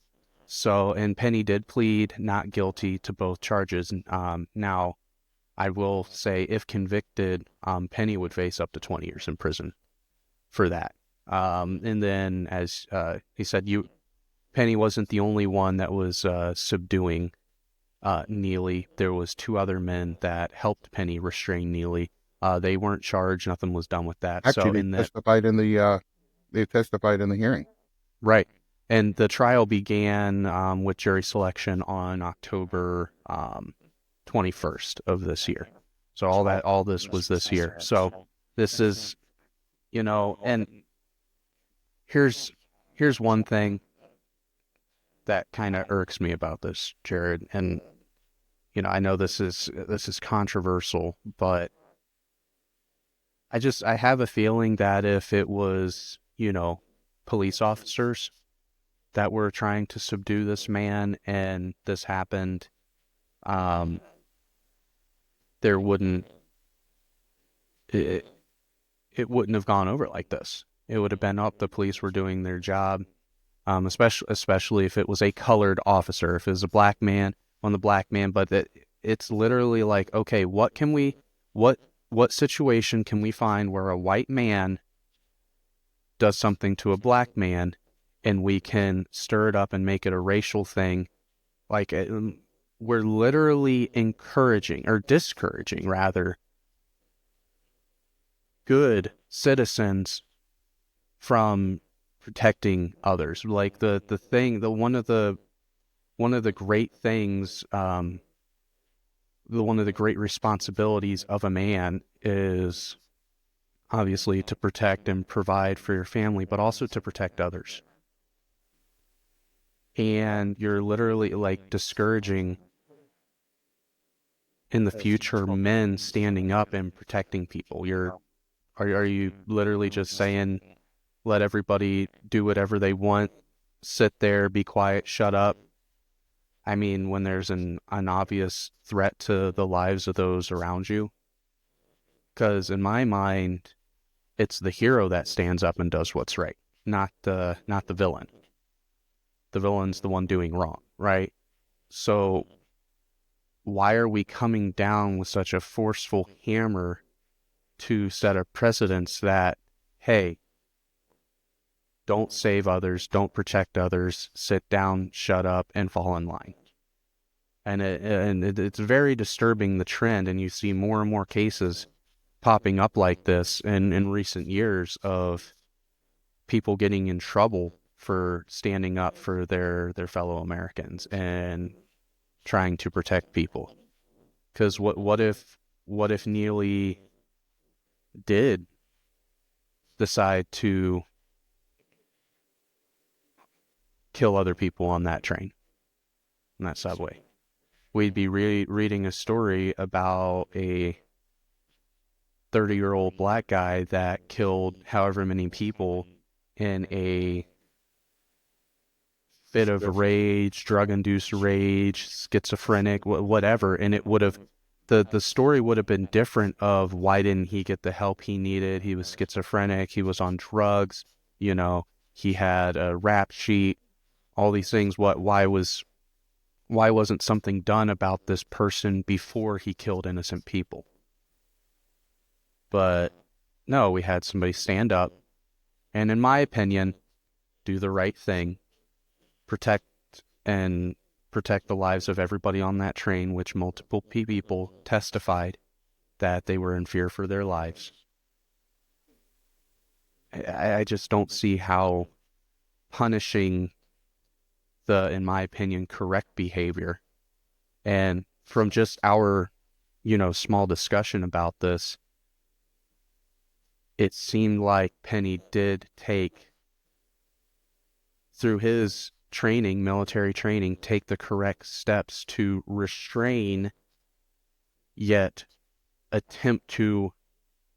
So, and Penny did plead not guilty to both charges. Now, I will say, if convicted, Penny would face up to 20 years in prison for that. And then, as he said, Penny wasn't the only one that was subduing Neely. There was two other men that helped Penny restrain Neely. They weren't charged. Nothing was done with that. So, Actually, in that, they testified in the hearing. right. And the trial began with jury selection on October 21st of this year. So all this was this year. So this is, and here's one thing that kind of irks me about this, Jarrod. And I know this is controversial, but I have a feeling that if it was, police officers that were trying to subdue this man and this happened, there wouldn't it, it wouldn't have gone over like this. It would have been up. The police were doing their job, especially if it was a colored officer. If it was a black man on the black man, but it's literally like, okay, what situation can we find where a white man does something to a black man, and we can stir it up and make it a racial thing? Like, we're literally encouraging, or discouraging rather, good citizens from protecting others. Like one of the great things, one of the great responsibilities of a man is obviously to protect and provide for your family, but also to protect others. And you're literally like discouraging in the future men standing up and protecting people. Are you literally just saying, let everybody do whatever they want, sit there, be quiet, shut up? I mean, when there's an obvious threat to the lives of those around you. Because in my mind, it's the hero that stands up and does what's right, not the villain. The villain's the one doing wrong, right? So why are we coming down with such a forceful hammer to set a precedence that, hey, don't save others, don't protect others, sit down, shut up, and fall in line? And it's very disturbing, the trend, and you see more and more cases popping up like this in recent years of people getting in trouble for standing up for their fellow Americans and trying to protect people. Because what if Neely did decide to kill other people on that train, on that subway? We'd be reading a story about a 30-year-old black guy that killed however many people in a fit of rage, drug-induced rage, schizophrenic, whatever, and it would have, the story would have been different of why didn't he get the help he needed? He was schizophrenic, he was on drugs, he had a rap sheet, all these things. Why wasn't something done about this person before he killed innocent people? But no, we had somebody stand up and, in my opinion, do the right thing, protect the lives of everybody on that train, which multiple people testified that they were in fear for their lives. I just don't see how punishing in my opinion, correct behavior. And from just our, small discussion about this, it seemed like Penny did take, through his training, military training, take the correct steps to restrain, yet attempt to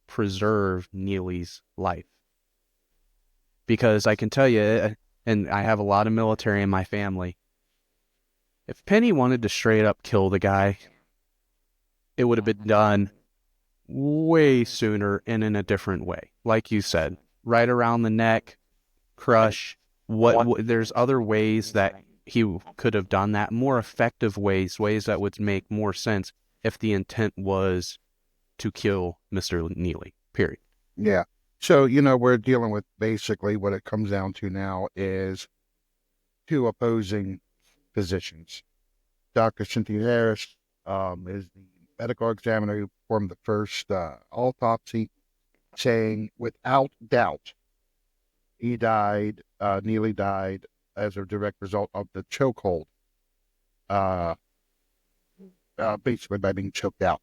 preserve Neely's life. Because I can tell you, and I have a lot of military in my family, if Penny wanted to straight up kill the guy, it would have been done way sooner and in a different way. Like you said, right around the neck, crush. There's other ways that he could have done that more effective ways that would make more sense if the intent was to kill Mr. Neely, period. Yeah. So, we're dealing with basically what it comes down to now is two opposing positions. Dr. Cynthia Harris is the medical examiner who performed the first autopsy, saying without doubt Neely died as a direct result of the chokehold, uh, basically by being choked out.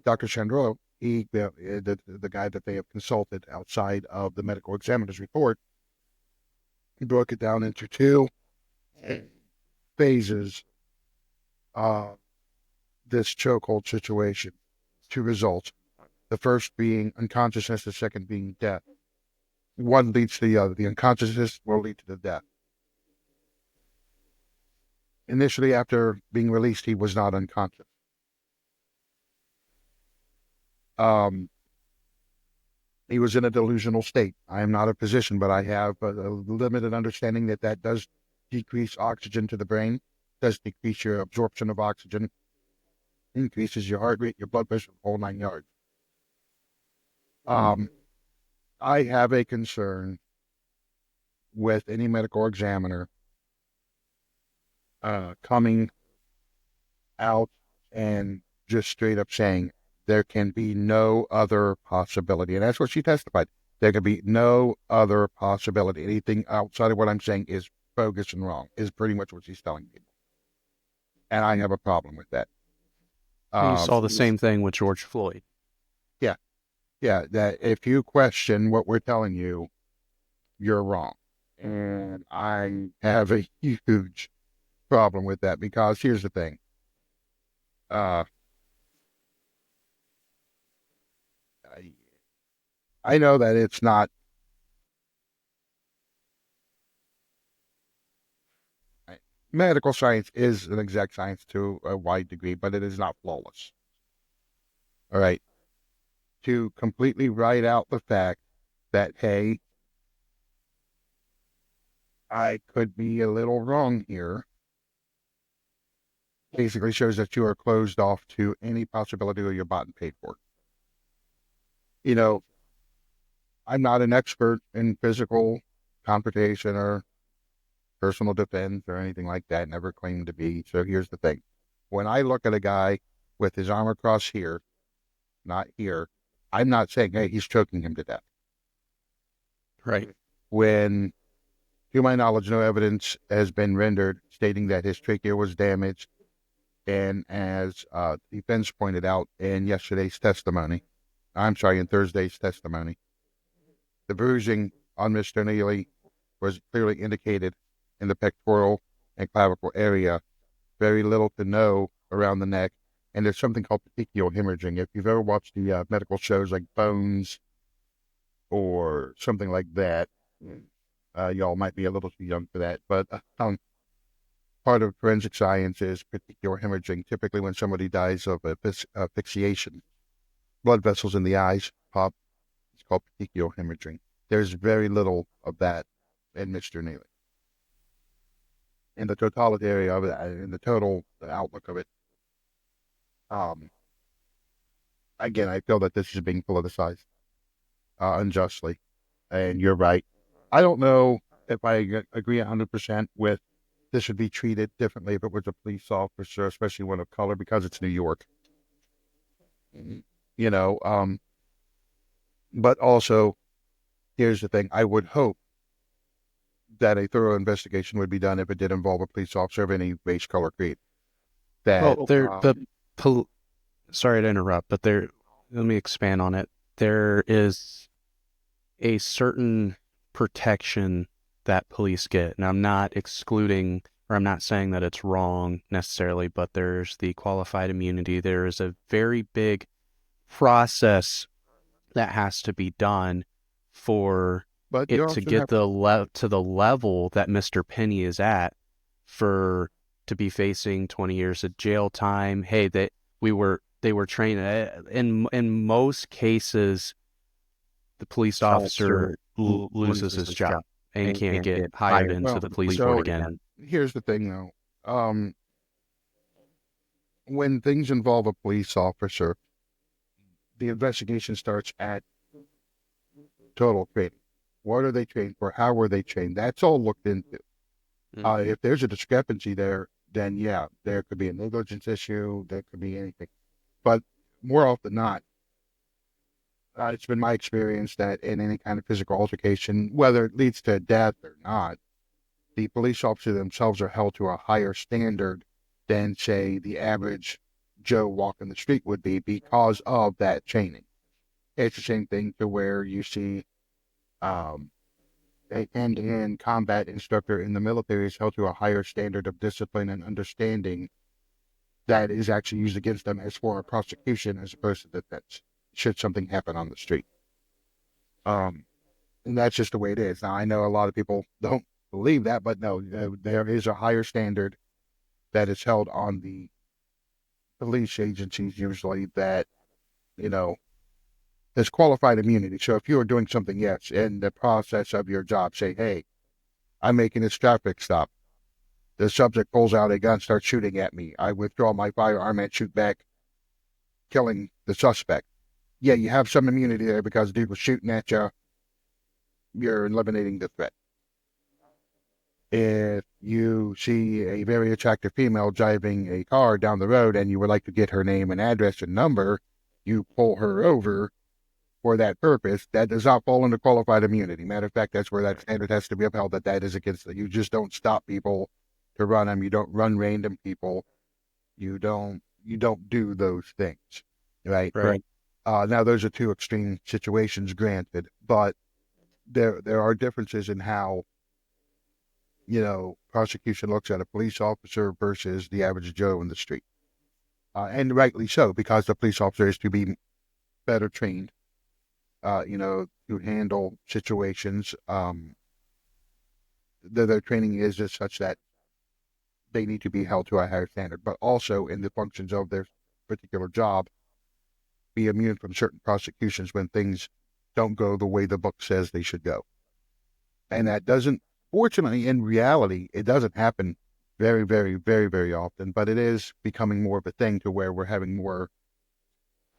Dr. Chandro, the guy that they have consulted outside of the medical examiner's report, he broke it down into two phases of this chokehold situation, two results. The first being unconsciousness, the second being death. One leads to the other. The unconsciousness will lead to the death. Initially, after being released, he was not unconscious. He was in a delusional state. I am not a physician, but I have a limited understanding that does decrease oxygen to the brain, does decrease your absorption of oxygen, increases your heart rate, your blood pressure, the whole 9 yards. I have a concern with any medical examiner coming out and just straight up saying there can be no other possibility. And that's what she testified. There can be no other possibility. Anything outside of what I'm saying is bogus and wrong, is pretty much what she's telling people. And I have a problem with that. You saw the same thing with George Floyd. Yeah. Yeah. That if you question what we're telling you, you're wrong. And I have a huge problem with that because here's the thing. I know that it's not medical science is an exact science to a wide degree, but it is not flawless. All right. To completely write out the fact that, hey, I could be a little wrong here, basically shows that you are closed off to any possibility that you're bought and paid for. I'm not an expert in physical confrontation or personal defense or anything like that, never claimed to be. So here's the thing. When I look at a guy with his arm across here, not here, I'm not saying, hey, he's choking him to death. Right. When, to my knowledge, no evidence has been rendered stating that his trachea was damaged. And as defense pointed out in Thursday's testimony, the bruising on Mr. Neely was clearly indicated in the pectoral and clavicle area, very little to no around the neck, and there's something called petechial hemorrhaging. If you've ever watched the medical shows like Bones or something like that, y'all might be a little too young for that, but part of forensic science is petechial hemorrhaging. Typically when somebody dies of asphyxiation, blood vessels in the eyes pop. It's called petechial hemorrhaging. There's very little of that in Mr. Neely. In the totality of it, in the total outlook of it, again, I feel that this is being politicized unjustly. And you're right. I don't know if I agree 100% with this should be treated differently if it was a police officer, especially one of color, because it's New York. But also, here's the thing. I would hope that a thorough investigation would be done if it did involve a police officer of any race, color, creed. Sorry to interrupt, but let me expand on it. There is a certain protection that police get, and I'm not excluding, or I'm not saying that it's wrong necessarily, but there's the qualified immunity. There is a very big process that has to be done for it to get to the level that Mr. Penny is at to be facing 20 years of jail time. Hey, they were trained in most cases. The police officer loses his job and can't get hired into the police force again. here's the thing though. When things involve a police officer, the investigation starts at total training. What are they trained for? How were they trained? That's all looked into. Hmm. If there's a discrepancy there, then yeah, there could be a negligence issue. There could be anything. But more often than not, it's been my experience that in any kind of physical altercation, whether it leads to death or not, the police officer themselves are held to a higher standard than, say, the average Joe walking the street would be because of that training. It's the same thing to where you see um, a hand-to-hand combat instructor in the military is held to a higher standard of discipline and understanding that is actually used against them as for a prosecution as opposed to defense should something happen on the street. Um, and that's just the way it is. Now, I know a lot of people don't believe that, but no, there is a higher standard that is held on the police agencies usually that, you know, there's qualified immunity. So if you are doing something, yes, in the process of your job, say, hey, I'm making this traffic stop. The subject pulls out a gun, starts shooting at me. I withdraw my firearm and shoot back, killing the suspect. Yeah, you have some immunity there because the dude was shooting at you. You're eliminating the threat. If you see a very attractive female driving a car down the road and you would like to get her name and address and number, you pull her over for that purpose. That does not fall under qualified immunity. Matter of fact, that's where that standard has to be upheld. That is against it. You just don't stop people to run them. You don't run random people. You don't do those things, right? Right. Now those are two extreme situations, granted, but there are differences in how prosecution looks at a police officer versus the average Joe in the street. And rightly so, because the police officer is to be better trained, to handle situations. Their training is just such that they need to be held to a higher standard, but also in the functions of their particular job, be immune from certain prosecutions when things don't go the way the book says they should go. And that doesn't, fortunately, in reality, it doesn't happen very, very, very, very often, but it is becoming more of a thing to where we're having more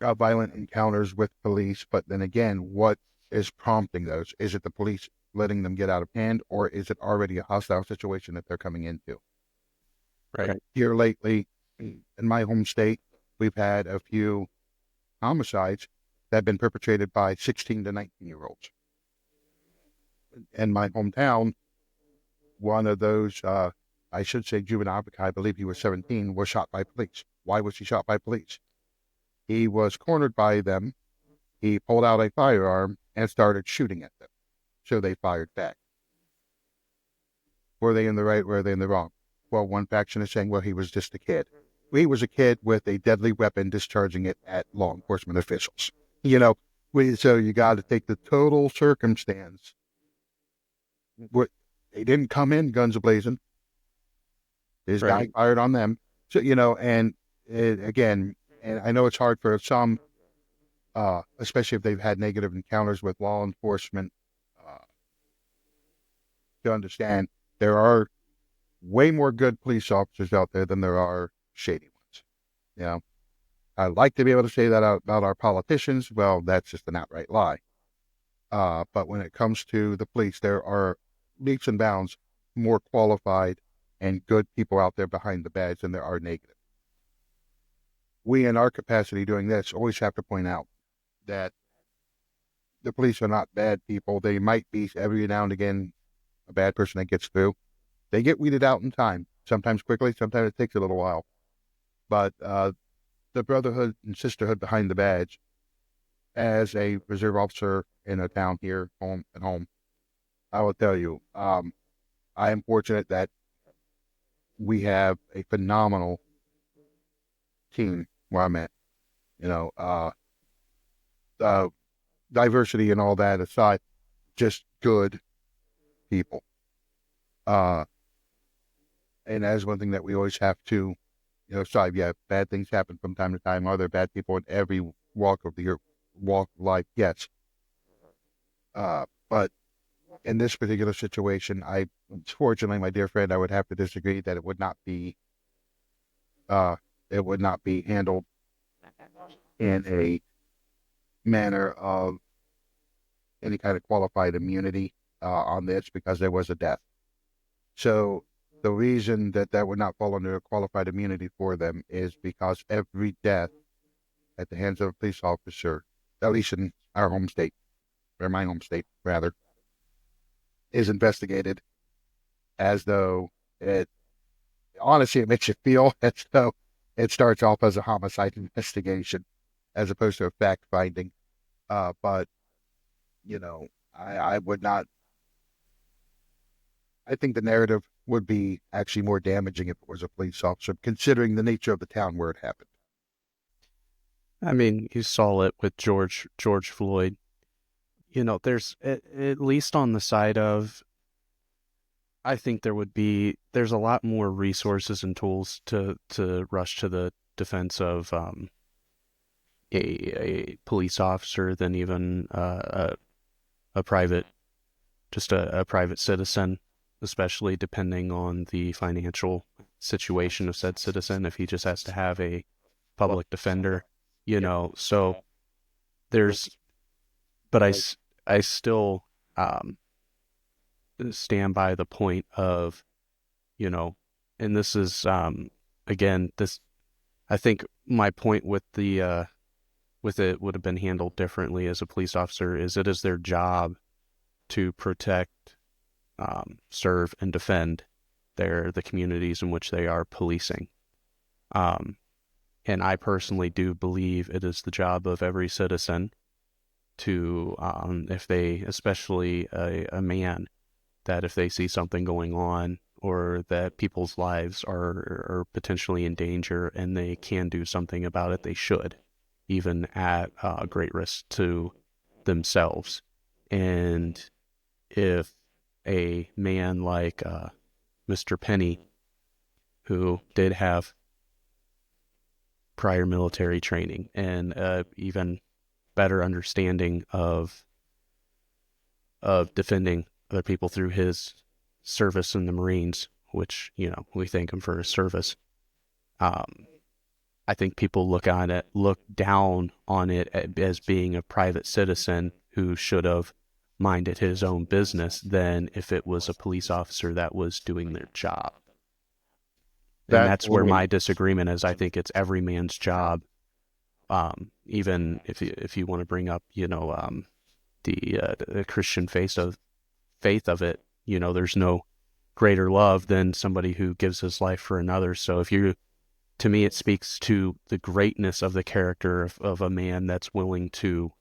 violent encounters with police. But then again, what is prompting those? Is it the police letting them get out of hand, or is it already a hostile situation that they're coming into? Right. Here lately, in my home state, we've had a few homicides that have been perpetrated by 16 to 19-year-olds. In my hometown, one of those, I should say juvenile, because I believe he was 17, was shot by police. Why was he shot by police? He was cornered by them. He pulled out a firearm and started shooting at them. So they fired back. Were they in the right? Were they in the wrong? Well, one faction is saying, well, he was just a kid. He was a kid with a deadly weapon discharging it at law enforcement officials. So you got to take the total circumstance. They didn't come in guns a-blazing. This guy Right. fired on them. So, and again, and I know it's hard for some, especially if they've had negative encounters with law enforcement, uh, to understand there are way more good police officers out there than there are shady ones. You know, I'd like to be able to say that about our politicians. Well, that's just an outright lie. But when it comes to the police, there are leaps and bounds more qualified and good people out there behind the badge than there are negative. We, in our capacity doing this, always have to point out that the police are not bad people. They might be every now and again a bad person that gets through. They get weeded out in time, sometimes quickly, sometimes it takes a little while. But the brotherhood and sisterhood behind the badge, as a reserve officer in a town here, home, I will tell you, I am fortunate that we have a phenomenal team where I'm at. You know, uh, diversity and all that aside, just good people. Uh, and that is one thing that we always have to, strive. Yeah, bad things happen from time to time. Are there bad people in every walk of life? Yes. But in this particular situation, fortunately, my dear friend, I would have to disagree that uh, it would not be handled in a manner of any kind of qualified immunity on this because there was a death. So the reason that that would not fall under a qualified immunity for them is because every death at the hands of a police officer, at least in our home state, or my home state rather, is investigated as though it honestly it makes you feel as though it starts off as a homicide investigation as opposed to a fact finding. But you know, I would not. I think the narrative would be actually more damaging if it was a police officer, considering the nature of the town where it happened. I mean, you saw it with George Floyd. There's at least on the side of, I think there's a lot more resources and tools to rush to the defense of a police officer than even a private, just a private citizen, especially depending on the financial situation of said citizen. If he just has to have a public defender, so there's, but I still stand by the point of, you know, and this is again, this I think my point with it would have been handled differently as a police officer is it is their job to protect, serve, and defend the communities in which they are policing. Um, and I personally do believe it is the job of every citizen to, if they, especially a man, that if they see something going on or that people's lives are potentially in danger and they can do something about it, they should, even at great risk to themselves. And if a man like Mr. Penny, who did have prior military training and even better understanding of defending other people through his service in the Marines, which we thank him for his service. Um, I think people look down on it as being a private citizen who should have minded his own business than if it was a police officer that was doing their job. And That that's where or my disagreement is. I think it's every man's job. Even if you want to bring up, the Christian faith of it, there's no greater love than somebody who gives his life for another. So to me, it speaks to the greatness of the character of a man that's willing to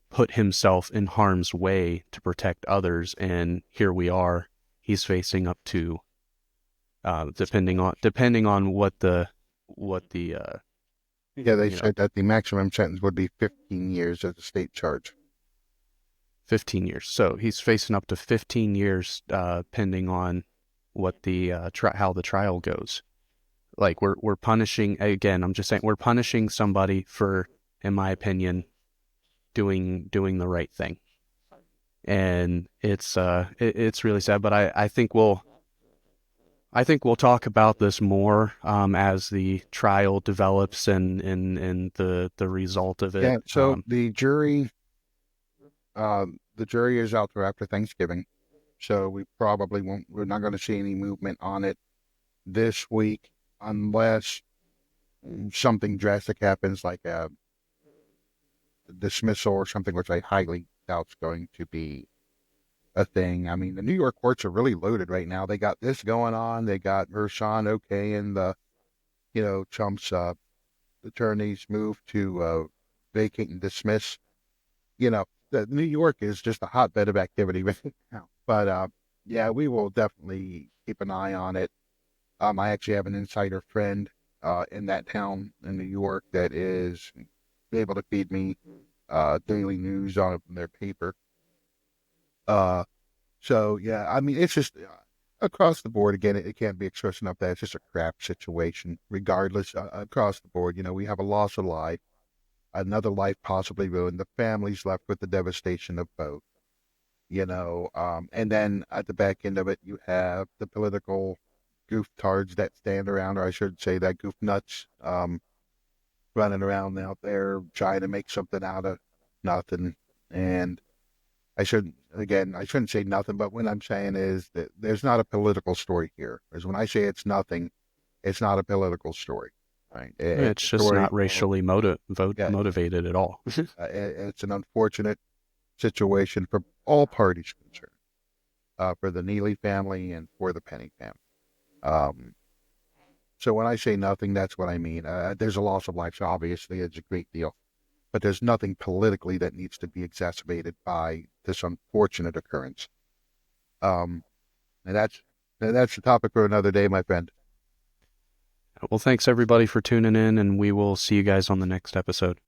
put himself in harm's way to protect others. And here we are, he's facing up to, depending on what the yeah, they you know said that the maximum sentence would be 15 years as a state charge. 15 years. So he's facing up to 15 years, pending on what the how the trial goes. Like we're punishing, again, I'm just saying we're punishing somebody for, in my opinion, doing the right thing. And it's really sad, but I think we'll talk about this more as the trial develops and the result of it. Yeah, so the jury is out there after Thanksgiving, so we probably won't. We're not going to see any movement on it this week unless something drastic happens, like a dismissal or something, which I highly doubt is going to be a thing. I mean, the New York courts are really loaded right now. They got this going on. They got Vershawn okay and Trump's attorneys move to vacate and dismiss. New York is just a hotbed of activity right now. But yeah, we will definitely keep an eye on it. I actually have an insider friend in that town in New York that is able to feed me daily news on their paper. Uh, so yeah, I mean, it's just across the board. Again, it can't be expressed enough that it's just a crap situation. Regardless, across the board, we have a loss of life, another life possibly ruined. The family's left with the devastation of both. And then at the back end of it, you have the political goof tards that stand around, or I should say that goof nuts, running around out there trying to make something out of nothing. And I shouldn't say nothing, but what I'm saying is that there's not a political story here. Because when I say it's nothing, it's not a political story, right? It's It's a just story not of, racially yeah, motivated at all. it's an unfortunate situation for all parties concerned, for the Neely family and for the Penny family. Um, so when I say nothing, that's what I mean. There's a loss of life, so obviously it's a great deal, but there's nothing politically that needs to be exacerbated by this unfortunate occurrence. Um, and that's the topic for another day, my friend. Well, thanks everybody for tuning in, and we will see you guys on the next episode.